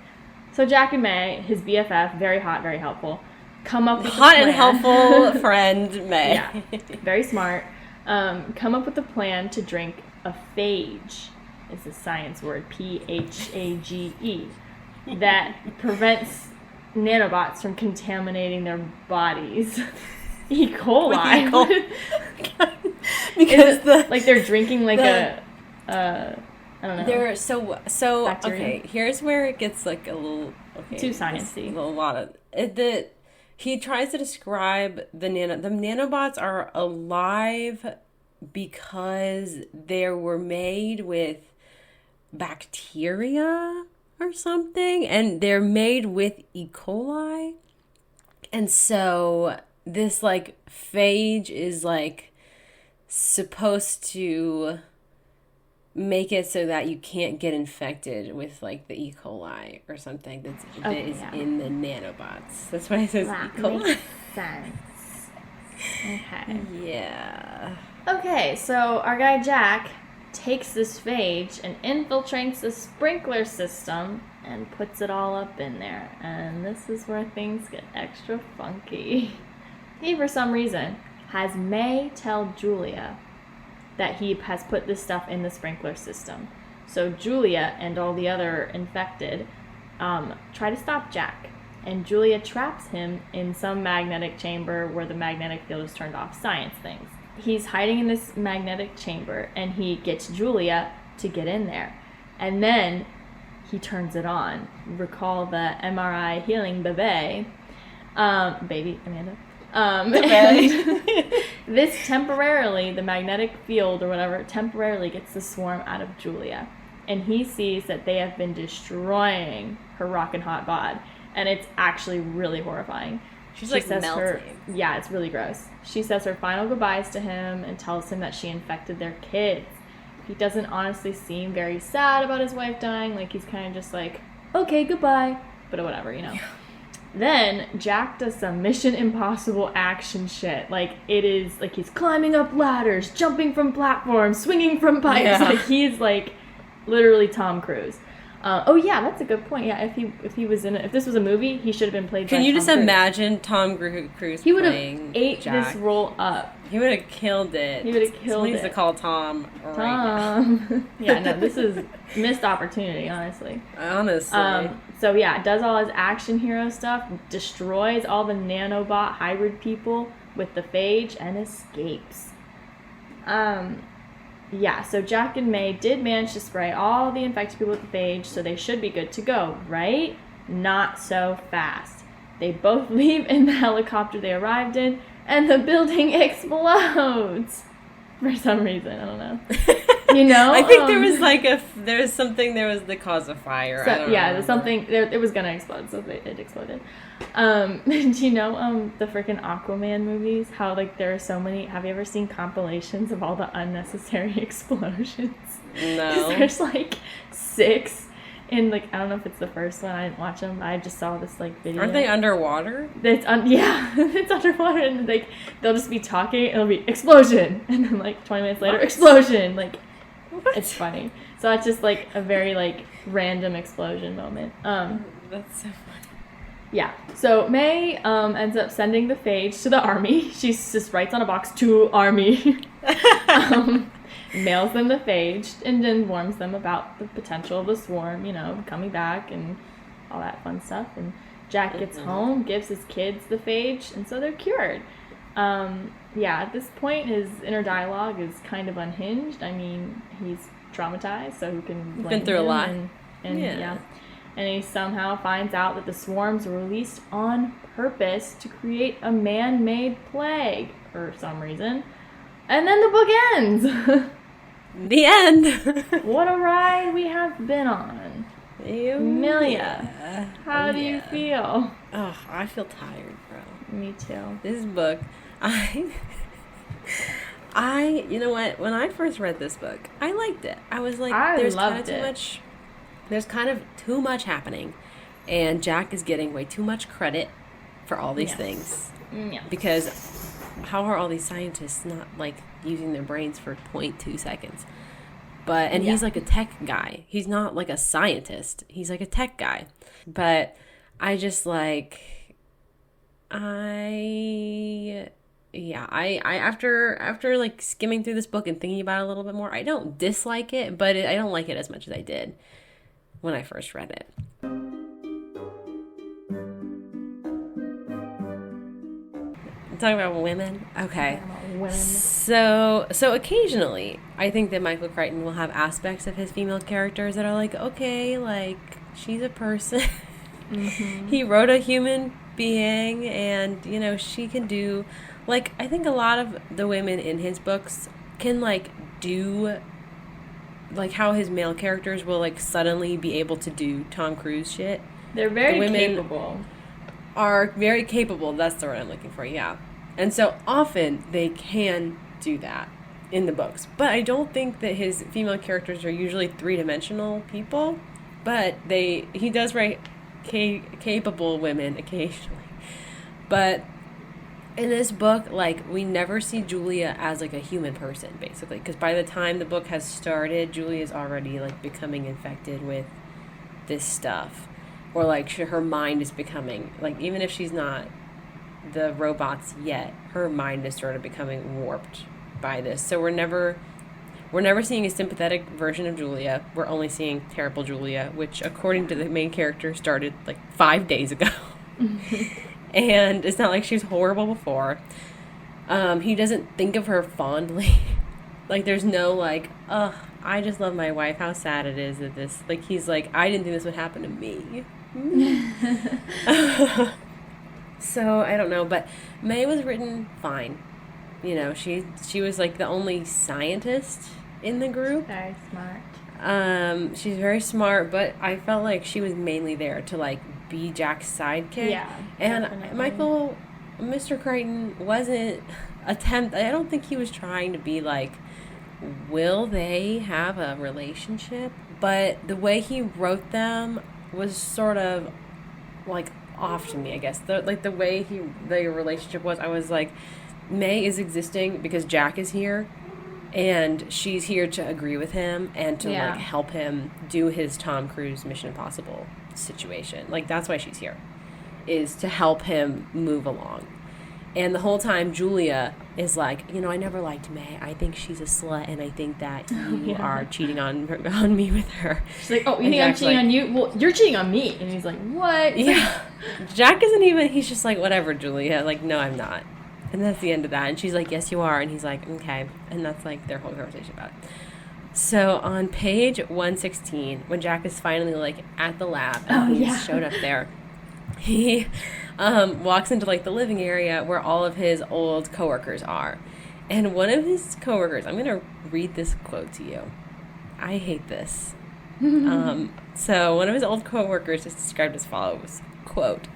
So Jack and May, his BFF, very hot, very helpful, come up with
hot
a plan.
and helpful friend May.
Yeah, very smart. Come up with a plan to drink a phage. It's a science word, Phage, that prevents nanobots from contaminating their bodies. E. coli. Because like they're drinking like I don't know.
They're so
bacteria.
Okay. Here's where it gets like a little
too sciencey.
A lot of it. He tries to describe the nanobots are alive because they were made with bacteria or something, and they're made with E. coli, and so this like phage is like supposed to make it so that you can't get infected with like the E. coli or something that is in the nanobots. That's why it says E. coli.
Makes sense. Okay.
Yeah.
Okay, so our guy Jack takes this phage and infiltrates the sprinkler system and puts it all up in there. And this is where things get extra funky. He, for some reason, has May tell Julia that he has put this stuff in the sprinkler system. So Julia and all the other infected try to stop Jack. And Julia traps him in some magnetic chamber where the magnetic field is turned off. Science things. He's hiding in this magnetic chamber, and he gets Julia to get in there. And then he turns it on. Recall the MRI healing baby, Amanda. This temporarily, the magnetic field or whatever, temporarily gets the swarm out of Julia. And he sees that they have been destroying her rockin' hot bod. And it's actually really horrifying.
She's like melting.
Yeah, it's really gross. She says her final goodbyes to him and tells him that she infected their kids. He doesn't honestly seem very sad about his wife dying. Like, he's kind of just like, okay, goodbye. But whatever, you know. Yeah. Then Jack does some Mission Impossible action shit. Like, it is, like, he's climbing up ladders, jumping from platforms, swinging from pipes. Yeah. Like, he's, like, literally Tom Cruise. Oh yeah, that's a good point. Yeah, if he was if this was a movie, he should have been played by Tom Cruise. Can you just
imagine Tom Cruise
He would have ate Jack. This role up.
He would have killed it.
He would have killed
Somebody
it.
needs to call Tom right now.
Yeah, no, this is missed opportunity, honestly.
Honestly.
So yeah, does all his action hero stuff, destroys all the nanobot hybrid people with the phage, and escapes. Yeah, so Jack and May did manage to spray all the infected people with the phage, so they should be good to go, right? Not so fast. They both leave in the helicopter they arrived in, and the building explodes. For some reason, I don't know. You know?
I think there was the cause of fire.
So, it was gonna explode, so it exploded. Do you know the freaking Aquaman movies? How like there are so many. Have you ever seen compilations of all the unnecessary explosions?
No.
There's like 6 in like, I don't know if it's the first one. I didn't watch them. I just saw this like video.
Aren't they underwater?
It's it's underwater, and like they'll just be talking. It'll be explosion, and then like 20 minutes later, explosion. Like, what? It's funny. So it's just like a very like random explosion moment.
That's so funny.
Yeah. So May ends up sending the phage to the army. She just writes on a box, "To army." Mails them the phage and informs them about the potential of the swarm, coming back and all that fun stuff. And Jack gets home, gives his kids the phage, and so they're cured. At this point, his inner dialogue is kind of unhinged. I mean, he's traumatized, so who can blame
been through
him?
a lot.
And he somehow finds out that the swarms were released on purpose to create a man-made plague for some reason. And then the book ends.
The end.
What a ride we have been on. Amelia, how do you feel?
Oh, I feel tired, bro.
Me too.
This book, you know what? When I first read this book, I liked it. I was like, there's kind of too much happening, and Jack is getting way too much credit for all these things.
Yeah.
Because how are all these scientists not like using their brains for 0.2 seconds? And he's like a tech guy. He's not like a scientist. He's like a tech guy. But I just like, after like skimming through this book and thinking about it a little bit more, I don't dislike it, but I don't like it as much as I did when I first read it. Talking about women? Okay.
Women.
So occasionally, I think that Michael Crichton will have aspects of his female characters that are like, okay, like, she's a person. Mm-hmm. He wrote a human being, and, you know, she can do, like, I think a lot of the women in his books can, like, do, like, how his male characters will, like, suddenly be able to do Tom Cruise shit.
They're very capable.
Are very capable. That's the word I'm looking for, yeah. And so often they can do that in the books. But I don't think that his female characters are usually three-dimensional people. But he does write capable women occasionally. But in this book, like, we never see Julia as, like, a human person, basically. Because by the time the book has started, Julia's already, like, becoming infected with this stuff. Or, like, her mind is becoming, like, even if she's not the robots yet, her mind is sort of becoming warped by this. So we're never seeing a sympathetic version of Julia. We're only seeing terrible Julia, which, according to the main character, started, like, 5 days ago. And it's not like she was horrible before. He doesn't think of her fondly. Like, there's no, like, I just love my wife. How sad it is that this... Like, he's like, I didn't think this would happen to me. So, I don't know. But May was written fine. You know, she was, like, the only scientist in the group.
Very smart.
She's very smart, but I felt like she was mainly there to, like, be Jack's sidekick.
Yeah,
and
definitely.
Mr. Crichton wasn't I don't think he was trying to be like, will they have a relationship? But the way he wrote them was sort of, like, off to me, I guess. The way the relationship was, I was like, May is existing because Jack is here, and she's here to agree with him and to like help him do his Tom Cruise Mission Impossible situation. Like, that's why she's here, is to help him move along. And the whole time Julia is like, you know, I never liked May. I think she's a slut, and I think that you are cheating on me with her.
She's like, oh, you think I'm cheating on you? Well, you're cheating on me. And he's like, what?
Yeah. Jack isn't even, he's just like, whatever, Julia. Like, no, I'm not. And that's the end of that. And she's like, yes, you are. And he's like, okay. And that's like their whole conversation about it. So on page 116, when Jack is finally like at the lab and he's showed up there, he walks into like the living area where all of his old coworkers are. And one of his coworkers, I'm going to read this quote to you. I hate this. So one of his old coworkers is described as follows, quote,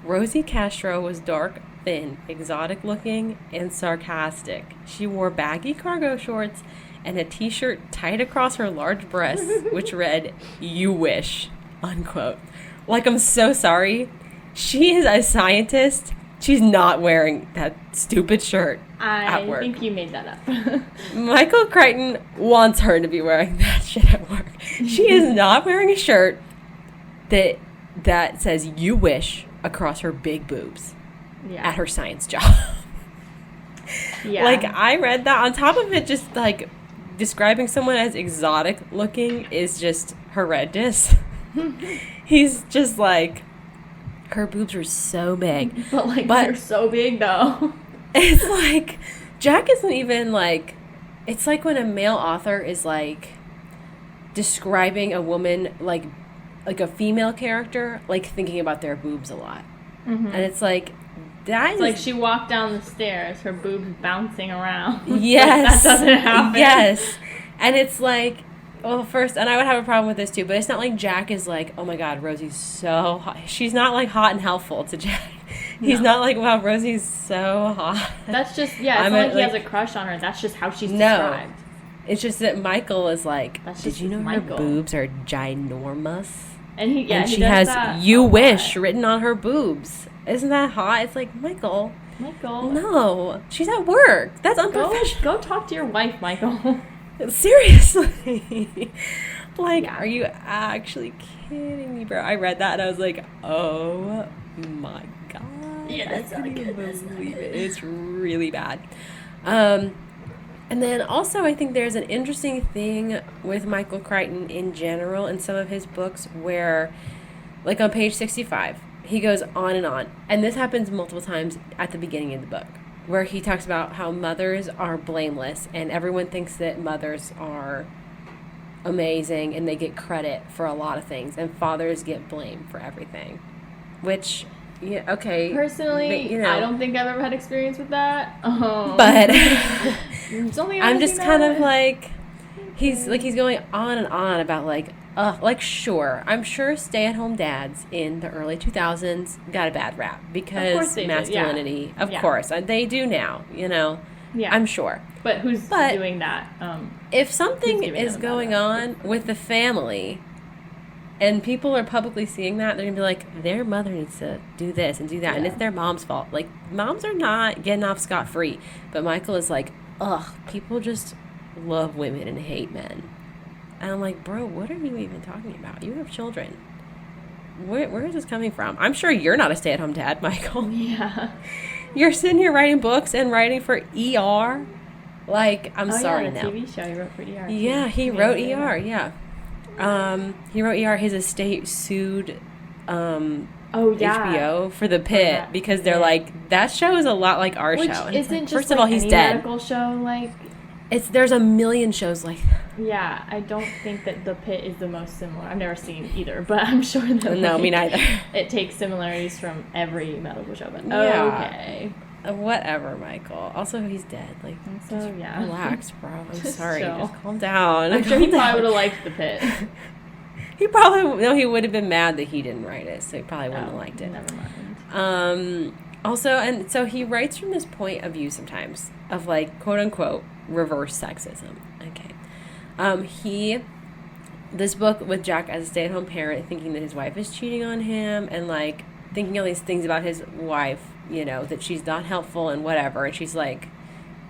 Rosie Castro was dark, thin, exotic looking, and sarcastic. She wore baggy cargo shorts and a t-shirt tied across her large breasts, which read, "You wish," unquote. Like, I'm so sorry. She is a scientist. She's not wearing that stupid shirt at work.
I think you made that up.
Michael Crichton wants her to be wearing that shit at work. She is not wearing a shirt that says "You wish" across her big boobs at her science job. Like, I read that. On top of it, just like describing someone as exotic looking is just horrendous. He's just like, her boobs are so big. But
they're so big though.
It's like, Jack isn't even like, it's like when a male author is like describing a woman, like a female character, like thinking about their boobs a lot. Mm-hmm. And it's like,
it's like she walked down the stairs, her boobs bouncing around.
Yes.
That doesn't happen.
Yes. And it's like, well, first, and I would have a problem with this too, but it's not like Jack is like, oh my God, Rosie's so hot. She's not like hot and helpful to Jack. He's not like, wow, Rosie's so hot.
That's just, it's not like he has a crush on her. That's just how she's described.
It's just that Michael is like, did you know her boobs are ginormous?
And
she has that "You wish" written on her boobs. Isn't that hot? It's like, Michael. No. She's at work. That's unprofessional.
Go talk to your wife, Michael.
Seriously. Like, are you actually kidding me, bro? I read that and I was like, oh my God.
Yeah, that's not good.
Believe it. It's really bad. And then also I think there's an interesting thing with Michael Crichton in general in some of his books where, like on page 65, he goes on. And this happens multiple times at the beginning of the book, where he talks about how mothers are blameless and everyone thinks that mothers are amazing and they get credit for a lot of things and fathers get blamed for everything. Which, yeah, okay.
Personally,
but,
I don't think I've ever had experience with that.
But
I'm
just kind of like, he's going on and on about like, sure, I'm sure stay-at-home dads in the early 2000s got a bad rap because masculinity. Of course, they do now, Yeah. I'm sure.
But who's doing that?
If something is going on with the family and people are publicly seeing that, they're going to be like, their mother needs to do this and do that. Yeah. And it's their mom's fault. Like, moms are not getting off scot-free. But Michael is like, ugh, people just love women and hate men. And I'm like, bro, what are you even talking about? You have children. Where is this coming from? I'm sure you're not a stay-at-home dad, Michael.
Yeah.
You're sitting here writing books and writing for ER. Like, I'm sorry now.
TV show he wrote for ER.
Yeah, he wrote ER, yeah. He wrote ER. His estate sued HBO for The Pit because they're like, that show is a lot like our show. And
isn't just
first of all, he's dead.
Medical show, like...
There's a million shows like that.
Yeah, I don't think that The Pit is the most similar. I've never seen either, but I'm sure that
no, me neither.
It takes similarities from every medical show. But okay,
whatever, Michael. Also, he's dead. Like,
so yeah,
relax, bro. I'm sorry. Just calm down.
I'm sure he probably would have liked The Pit.
He would have been mad that he didn't write it, so he probably wouldn't have liked it.
Never mind.
Also, and so he writes from this point of view sometimes of like, quote unquote, reverse sexism. Okay. This book with Jack as a stay-at-home parent, thinking that his wife is cheating on him and like thinking all these things about his wife, that she's not helpful and whatever. And she's like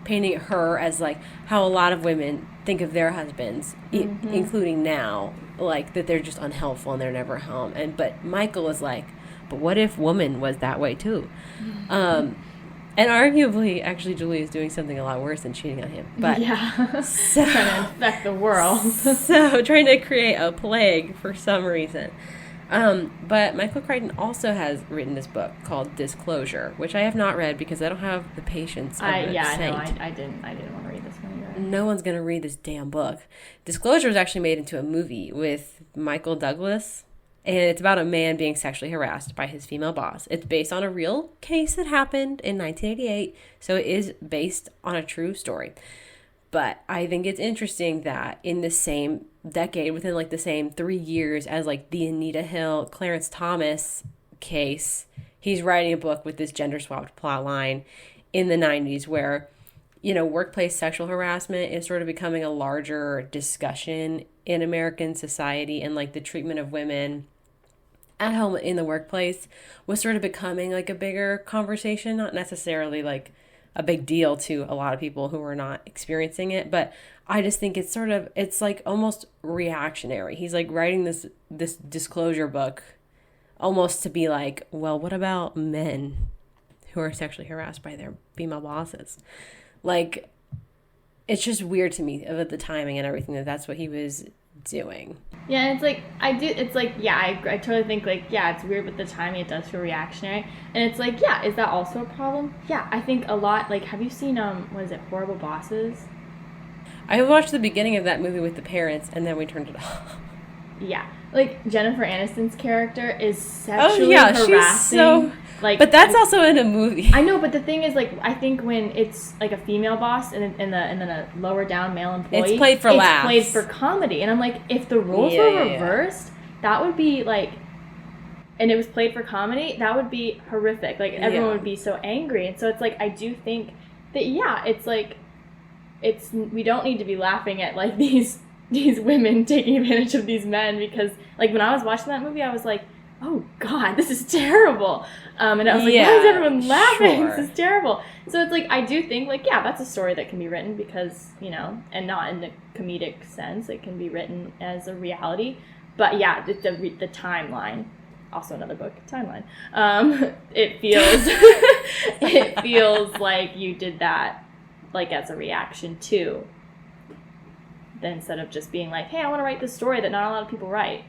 painting her as like how a lot of women think of their husbands, including now, like that they're just unhelpful and they're never home. But Michael is like, but what if woman was that way too? And arguably, actually, Julie is doing something a lot worse than cheating on him. But
yeah, so, trying to infect the world.
So trying to create a plague for some reason. But Michael Crichton also has written this book called Disclosure, which I have not read because I don't have the patience of a saint.
I didn't want to read this one either.
No one's going to read this damn book. Disclosure was actually made into a movie with Michael Douglas. And it's about a man being sexually harassed by his female boss. It's based on a real case that happened in 1988. So it is based on a true story. But I think it's interesting that in the same decade, within like the same 3 years as like the Anita Hill, Clarence Thomas case, he's writing a book with this gender swapped plot line in the 90s where, workplace sexual harassment is sort of becoming a larger discussion in American society, and like the treatment of women at home in the workplace was sort of becoming like a bigger conversation, not necessarily like a big deal to a lot of people who are not experiencing it. But I just think it's like almost reactionary. He's like writing this disclosure book almost to be like, well, what about men who are sexually harassed by their female bosses? Like, it's just weird to me of the timing and everything that's what he was doing.
Yeah, it's like, I totally think like, yeah, it's weird with the timing, it does feel reactionary. And it's like, yeah, is that also a problem? Yeah, I think a lot, like, have you seen, Horrible Bosses?
I watched the beginning of that movie with the parents, and then we turned it off.
Yeah, like, Jennifer Aniston's character is sexually harassing. She's so...
but that's also in a movie.
I know, but the thing is, like, I think when it's like a female boss and then a lower down male employee,
it's played for laughs.
It's played for comedy. And I'm like, if the roles were reversed, that would be like, and it was played for comedy, that would be horrific. Like, everyone would be so angry. And so it's like, I do think that, yeah, it's like, we don't need to be laughing at like these women taking advantage of these men, because like when I was watching that movie, I was like, oh God, this is terrible. And I was like, why is everyone laughing? Sure. This is terrible. So it's like, I do think, like, yeah, that's a story that can be written because, you know, and not in the comedic sense. It can be written as a reality. But yeah, the timeline, also another book, timeline. It feels it feels like you did that like as a reaction to, instead of just being like, hey, I want to write this story that not a lot of people write.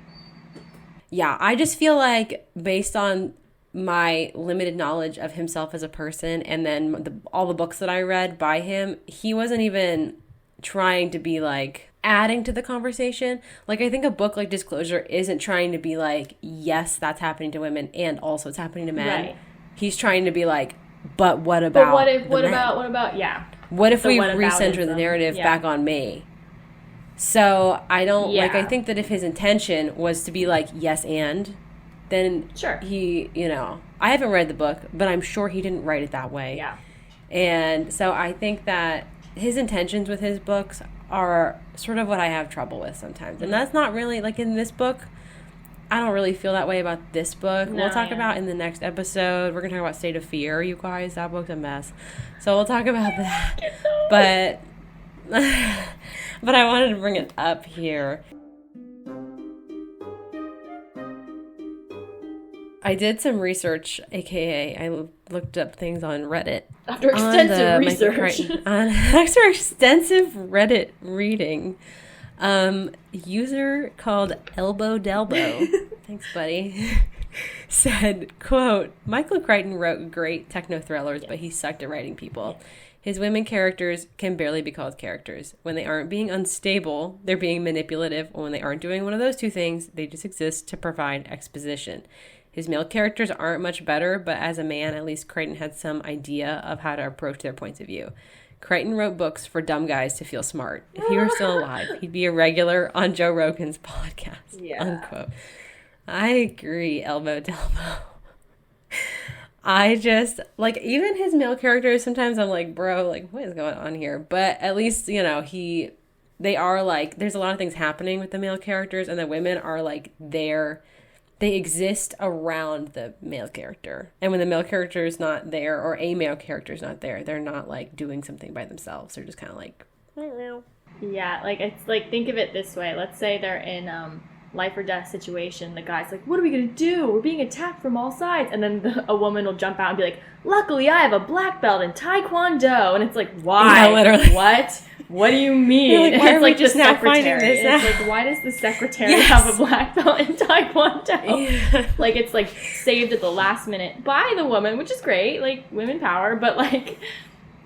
Yeah, I just feel like based on my limited knowledge of himself as a person and then all the books that I read by him, he wasn't even trying to be like adding to the conversation. Like, I think a book like Disclosure isn't trying to be like, yes, that's happening to women and also it's happening to men. Right. He's trying to be like, but what about
But what about
what if we recenter the narrative back on me? So I don't like, I think that if his intention was to be like, yes, and then sure, he, you know, I haven't read the book, but I'm sure he didn't write it that way.
Yeah.
And so I think that his intentions with his books are sort of what I have trouble with sometimes. And that's not really, like, in this book, I don't really feel that way about this book. No, we'll talk about in the next episode. We're going to talk about State of Fear, you guys. That book's a mess. So we'll talk about that. But but I wanted to bring it up here. I did some research, aka I looked up things on Reddit.
After extensive research.
After extensive Reddit reading. User called Elbow Delbo, thanks buddy, said, quote, Michael Crichton wrote great techno thrillers, but he sucked at writing people. His women characters can barely be called characters. When they aren't being unstable, they're being manipulative, or when they aren't doing one of those two things, they just exist to provide exposition. His male characters aren't much better, but as a man, at least Crichton had some idea of how to approach their points of view. Crichton wrote books for dumb guys to feel smart. If he were still alive, he'd be a regular on Joe Rogan's podcast, unquote. I agree, Elbow Delbo. I just, like, even his male characters, sometimes I'm like, bro, like, what is going on here? But at least, you know, they are, like, there's a lot of things happening with the male characters, and the women are, like, they exist around the male character. And when the male character is not there, or a male character is not there, they're not, like, doing something by themselves. They're just kind of like,
yeah, like, it's like, think of it this way. Let's say they're in life or death situation. The guy's like, what are we going to do? We're being attacked from all sides. And then a woman will jump out and be like, luckily I have a black belt in Taekwondo. And it's like, why? Yeah, literally. What do you mean?
Like, why
it's like
just now finding this out?
It's like, why does the secretary have a black belt in Taekwondo? Yeah. Like, it's like saved at the last minute by the woman, which is great, like, women power, but like,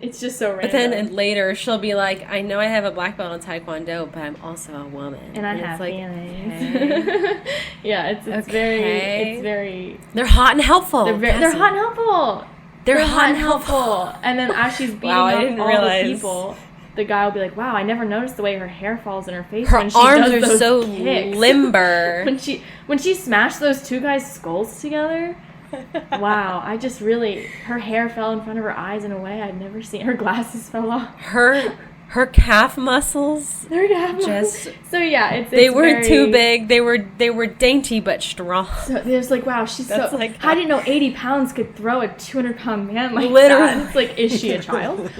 it's just so random.
But then later she'll be like, I know I have a black belt in Taekwondo, but I'm also a woman.
And I have feelings. Okay. Yeah, it's very...
They're hot and helpful.
They're hot and helpful.
They're hot and helpful.
And then as she's beating up all the people, the guy will be like, wow, I never noticed the way her hair falls in her face when she
arms
does
are
those
so
kicks.
limber.
when she smashed those two guys' skulls together, wow, her hair fell in front of her eyes in a way I'd never seen. Her glasses fell off.
Her calf muscles. So yeah, they were too big. They were dainty but strong.
So there's like, wow, she's so like, I didn't know 80 pounds could throw a 200-pound man like
literally.
That. It's like, is she a child?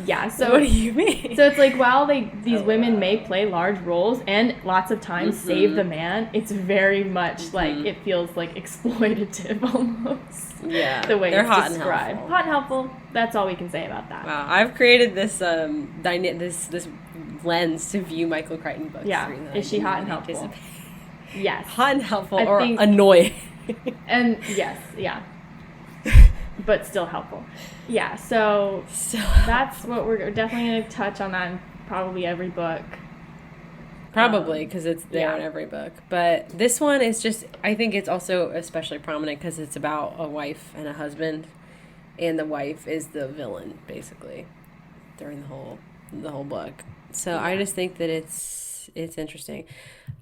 Yeah. So
what do you mean?
So it's like, while these women may play large roles and lots of times save the man, it's very much like, it feels like exploitative almost.
Yeah,
the way
they're
it's
hot
described.
And helpful.
Hot and helpful. That's all we can say about that.
Wow, I've created this this lens to view Michael Crichton books.
Yeah, is she hot and helpful? Yes,
hot and helpful, or annoying.
And yes, yeah, but still helpful. Yeah, so that's what we're definitely going to touch on that in probably every book.
Probably, because it's there in every book. But this one is just, I think it's also especially prominent because it's about a wife and a husband. And the wife is the villain, basically, during the whole book. So I just think that it's interesting.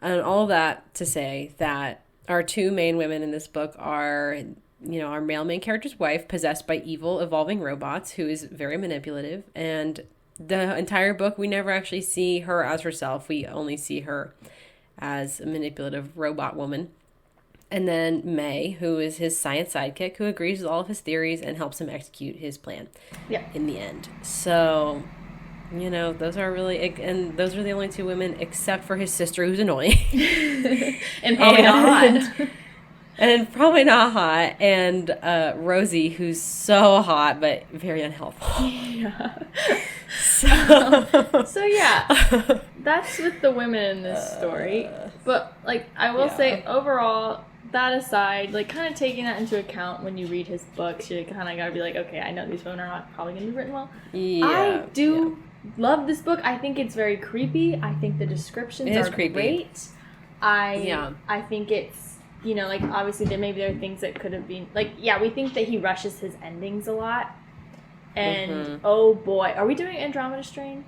And all that to say that our two main women in this book are, you know, our male main character's wife, possessed by evil, evolving robots, who is very manipulative, and the entire book, we never actually see her as herself. We only see her as a manipulative robot woman. And then May, who is his science sidekick, who agrees with all of his theories and helps him execute his plan in the end. So, those are those are the only two women except for his sister, who's annoying.
And probably not hot.
And probably not hot. And Rosie, who's so hot, but very unhelpful.
Yeah. So yeah, that's with the women in this story. But, I will say, overall, that aside, kind of taking that into account when you read his books, you kind of got to be like, okay, I know these women are not probably going to be written well.
Yeah.
I do love this book. I think it's very creepy. I think the descriptions are great. I think it's, obviously there are things that could have been, we think that he rushes his endings a lot. And, oh boy, are we doing Andromeda Strain?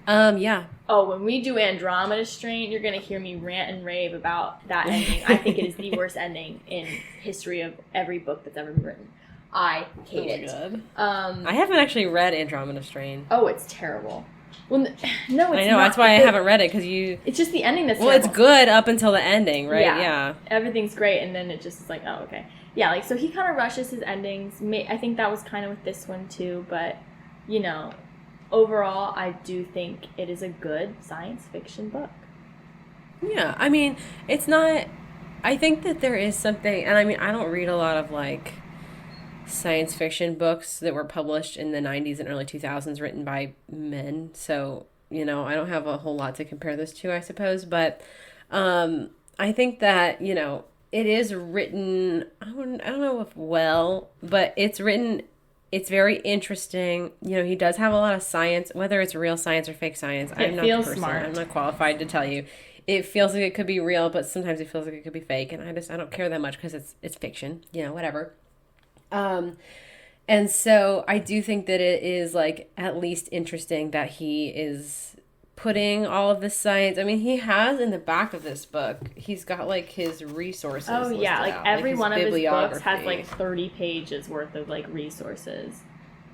Yeah.
Oh, when we do Andromeda Strain, you're going to hear me rant and rave about that ending. I think it is the worst ending in history of every book that's ever been written. I hate it.
Good. I haven't actually read Andromeda Strain.
Oh, it's terrible. Well, no, it's not.
I know, that's why I haven't read it, because you...
It's just the ending that's
terrible. Well, it's good up until the ending, right?
Yeah. Everything's great, and then it just is like, oh, okay. Yeah, so he kind of rushes his endings. I think that was kind of with this one, too, but, overall, I do think it is a good science fiction book.
Yeah, I mean, it's not... I think that there is something... And, I don't read a lot of, science fiction books that were published in the 90s and early 2000s written by men. So, I don't have a whole lot to compare this to, I suppose. But I think that, it is written... I don't know if well, but it's written... It's very interesting. He does have a lot of science, whether it's real science or fake science. I'm not the person. Smart. I'm not qualified to tell you. It feels like it could be real, but sometimes it feels like it could be fake, and I don't care that much because it's fiction. Whatever. And so I do think that it is at least interesting that he is putting all of this science. I mean, he has in the back of this book, he's got his resources.
Oh yeah, every one of his books has 30 pages worth of resources.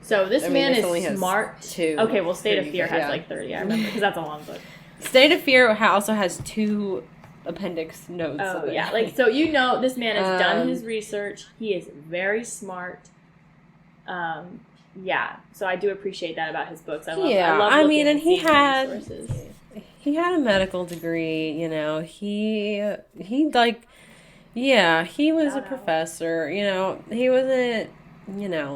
So this man is smart. Okay, well, State of Fear has 30. I remember because that's a long book. State
of Fear also has 2 appendix notes.
Oh yeah, so this man has done his research. He is very smart. Yeah, so I do appreciate that about his books. I love and he had a medical degree. He was a professor. He wasn't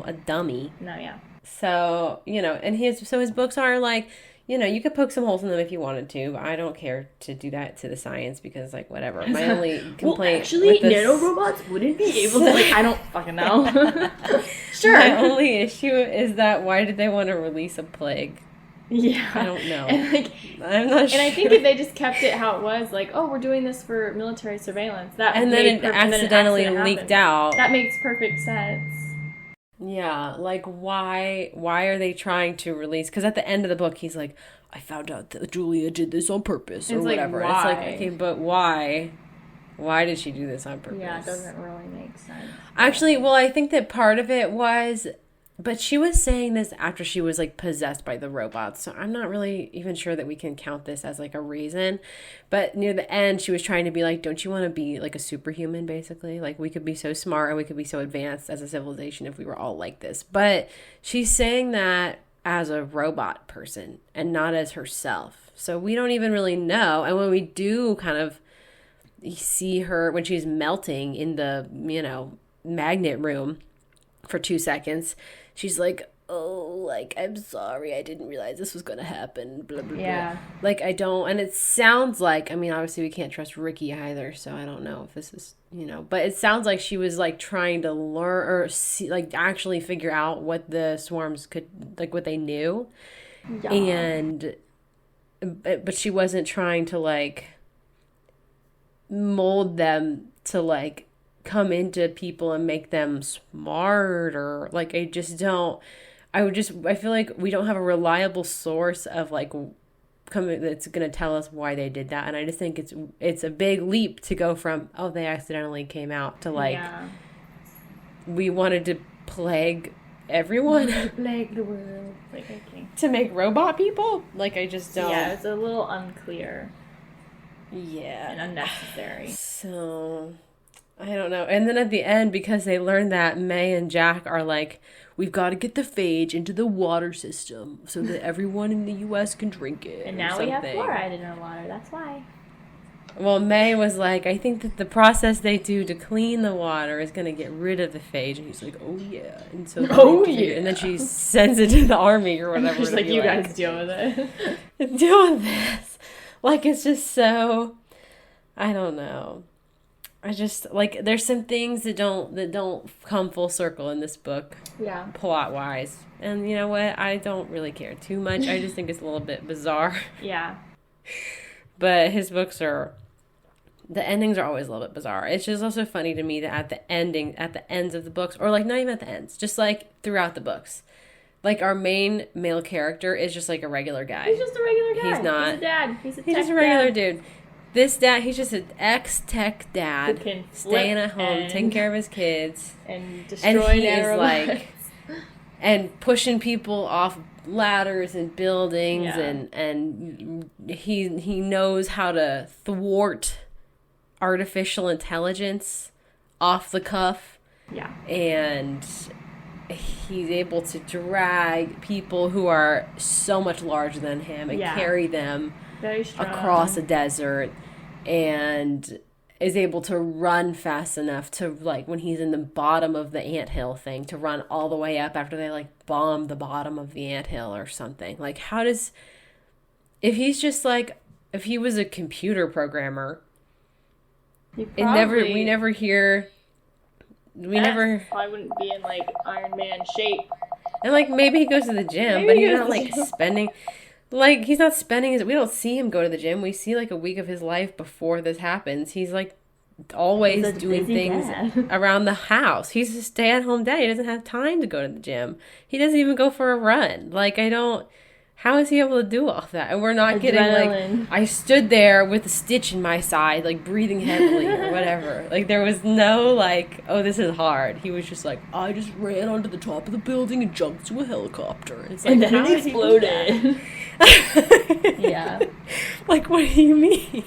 a dummy. No, yeah.
So and his books are you could poke some holes in them if you wanted to, but I don't care to do that to the science because, whatever. My only complaint
actually, nanorobots wouldn't be able to, I don't fucking know. Sure.
My only issue is that why did they want to release a plague?
Yeah.
I don't know.
And,
I'm not sure.
And I think if they just kept it how it was, we're doing this for military surveillance,
and then it accidentally leaked out.
That makes perfect sense.
Yeah, why are they trying to release? Because at the end of the book, he's like, I found out that Julia did this on purpose, or whatever.
Why?
It's okay, but why? Why did she do this on purpose?
Yeah, it doesn't really make sense.
Actually, well, I think that part of it was... But she was saying this after she was, possessed by the robots. So I'm not really even sure that we can count this as, a reason. But near the end, she was trying to be don't you want to be, a superhuman, basically? We could be so smart and we could be so advanced as a civilization if we were all like this. But she's saying that as a robot person and not as herself. So we don't even really know. And when we do kind of see her, when she's melting in the, magnet room for 2 seconds... She's I'm sorry, I didn't realize this was going to happen, blah, blah,
yeah.
blah. I don't, and it sounds obviously we can't trust Ricky either, so I don't know if this is, but it sounds like she was, trying to learn, or see, actually figure out what the swarms could, what they knew, and, but she wasn't trying to, mold them to, come into people and make them smarter. I feel like we don't have a reliable source of that's going to tell us why they did that. And I just think it's a big leap to go from, oh, they accidentally came out to we wanted to plague everyone.
Plague the world. Okay.
To make robot people? I just don't.
Yeah, it's a little unclear.
Yeah.
And unnecessary.
So... I don't know. And then at the end, because they learn that, May and Jack are like, we've got to get the phage into the water system so that everyone in the U.S. can drink it.
And now we have fluoride in our water. That's why.
Well, May was like, I think that the process they do to clean the water is going to get rid of the phage. And he's like, oh, yeah. And so, And then she sends it to the army or whatever.
She's like, you guys deal with it.
Deal with this. Like, it's just so, I don't know. I just, like, there's some things that don't come full circle in this book. Yeah. Plot-wise. And you know what? I don't really care too much. I just think it's a little bit bizarre.
Yeah.
But his books the endings are always a little bit bizarre. It's just also funny to me that at the ends of the books, or like not even at the ends, just like throughout the books, like our main male character is just like a regular guy.
He's just a regular guy.
He's not.
He's a dad. He's
just a regular dude. This dad, he's just an ex-tech dad, staying at home, taking care of his kids,
and destroying
like, and pushing people off ladders and buildings, and he knows how to thwart artificial intelligence off the cuff. Yeah. And he's able to drag people who are so much larger than him and carry them across a desert, and is able to run fast enough to, like, when he's in the bottom of the anthill thing, to run all the way up after they, like, bomb the bottom of the anthill or something. Like, how does... If he's just, like... If he was a computer programmer... We never hear...
I wouldn't be in, like, Iron Man shape.
And, like, maybe he goes to the gym, but he's not, like, spending... Like, he's not spending his... We don't see him go to the gym. We see, like, a week of his life before this happens. He's, like, always doing things around the house. He's a stay-at-home dad. He doesn't have time to go to the gym. He doesn't even go for a run. Like, I don't... How is he able to do all that? And we're not getting, like... I stood there with a stitch in my side, like, breathing heavily or whatever. Like, there was no, like, oh, this is hard. He was just like, I just ran onto the top of the building and jumped to a helicopter. And, it's like,
and then it exploded. Yeah.
Like, what do you mean?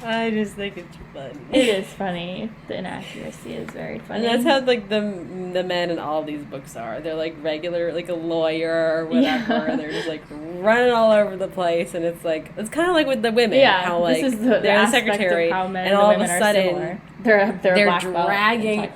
I just think it's funny.
It is funny. The inaccuracy is very funny.
And that's how, like, the men in all these books are. They're, like, regular, like, a lawyer or whatever. Yeah. And they're just, like, running all over the place. And it's, like, it's kind of like with the women. Yeah. How, like,
this is they're the secretary. Of how men and all of a sudden,
they're dragging,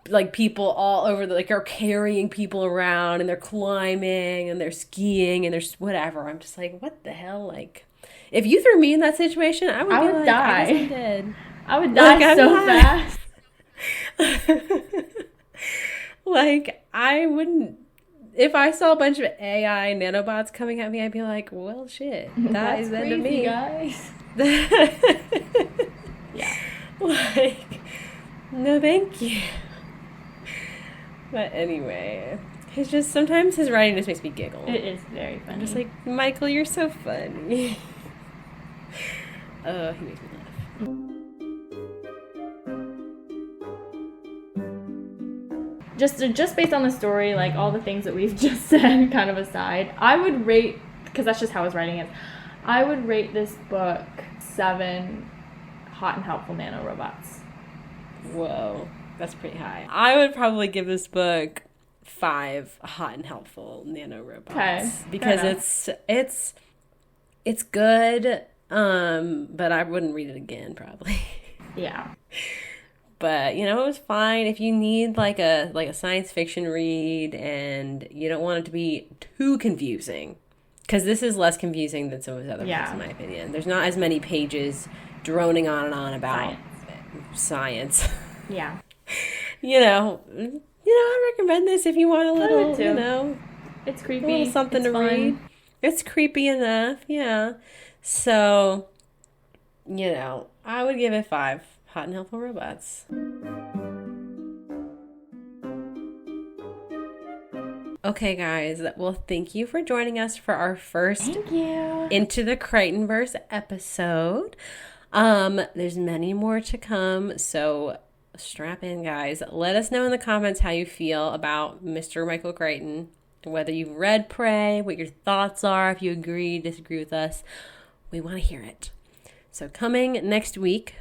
like, people all over, like, are carrying people around. And they're climbing. And they're skiing. And they're whatever. I'm just like, what the hell? Like... If you threw me in that situation, I would die. I guess I'm dead.
I would die so fast.
Like, I wouldn't... If I saw a bunch of AI nanobots coming at me, I'd be like, well, shit. That is the end of me.
Guys.
Yeah. Like, no thank you. But anyway... It's just... Sometimes his writing just makes me giggle.
It is very funny.
I'm just like, Michael, you're so funny. He makes me laugh.
Just based on the story, like all the things that we've just said, kind of aside, I would rate, because that's just how his writing is, I would rate this book 7 hot and helpful nanorobots. Whoa,
that's pretty high. I would probably give this book 5 hot and helpful nanorobots. Okay, because it's good. But I wouldn't read it again, probably.
Yeah.
But, you know, it was fine. If you need, like a science fiction read and you don't want it to be too confusing, because this is less confusing than some of his other books, in my opinion. There's not as many pages droning on and on about science.
Yeah.
I recommend this if you want a little,
It's creepy.
A little something to read. It's creepy enough, yeah. So, I would give it 5 hot and helpful robots. Okay, guys. Well, thank you for joining us for our first Into the Crichton-verse episode. There's many more to come, so strap in, guys. Let us know in the comments how you feel about Mr. Michael Crichton, whether you've read Prey, what your thoughts are, if you agree, disagree with us. We want to hear it. So coming next week,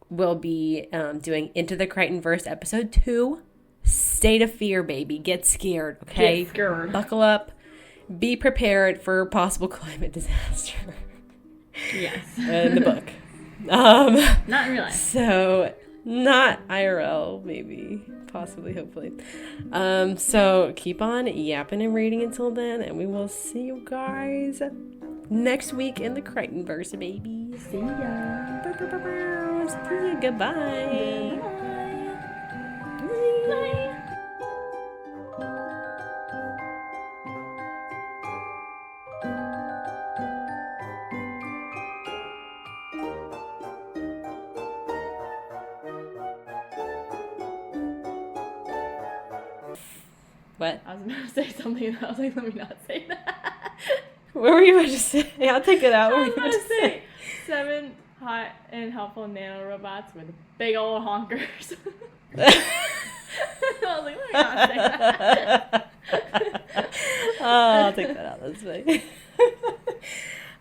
will be doing Into the Crichton-verse episode 2. State of fear, baby. Get scared, okay?
Get scared.
Buckle up. Be prepared for possible climate disaster.
Yes.
In the book.
Not in real life.
So, not IRL, maybe. Possibly, hopefully. So, keep on yapping and reading until then, and we will see you guys next week in the Crichton-verse, baby.
See ya.
See ya. Goodbye.
Bye.
What?
I was about to say something and I was like, let me not say that.
What were you about to say? I'll take it out.
I
What
was
were you
about
about
to
to say?
7 hot and helpful nanorobots with big old honkers. I was like, let me not say that.
Oh, I'll take that out. That's fine.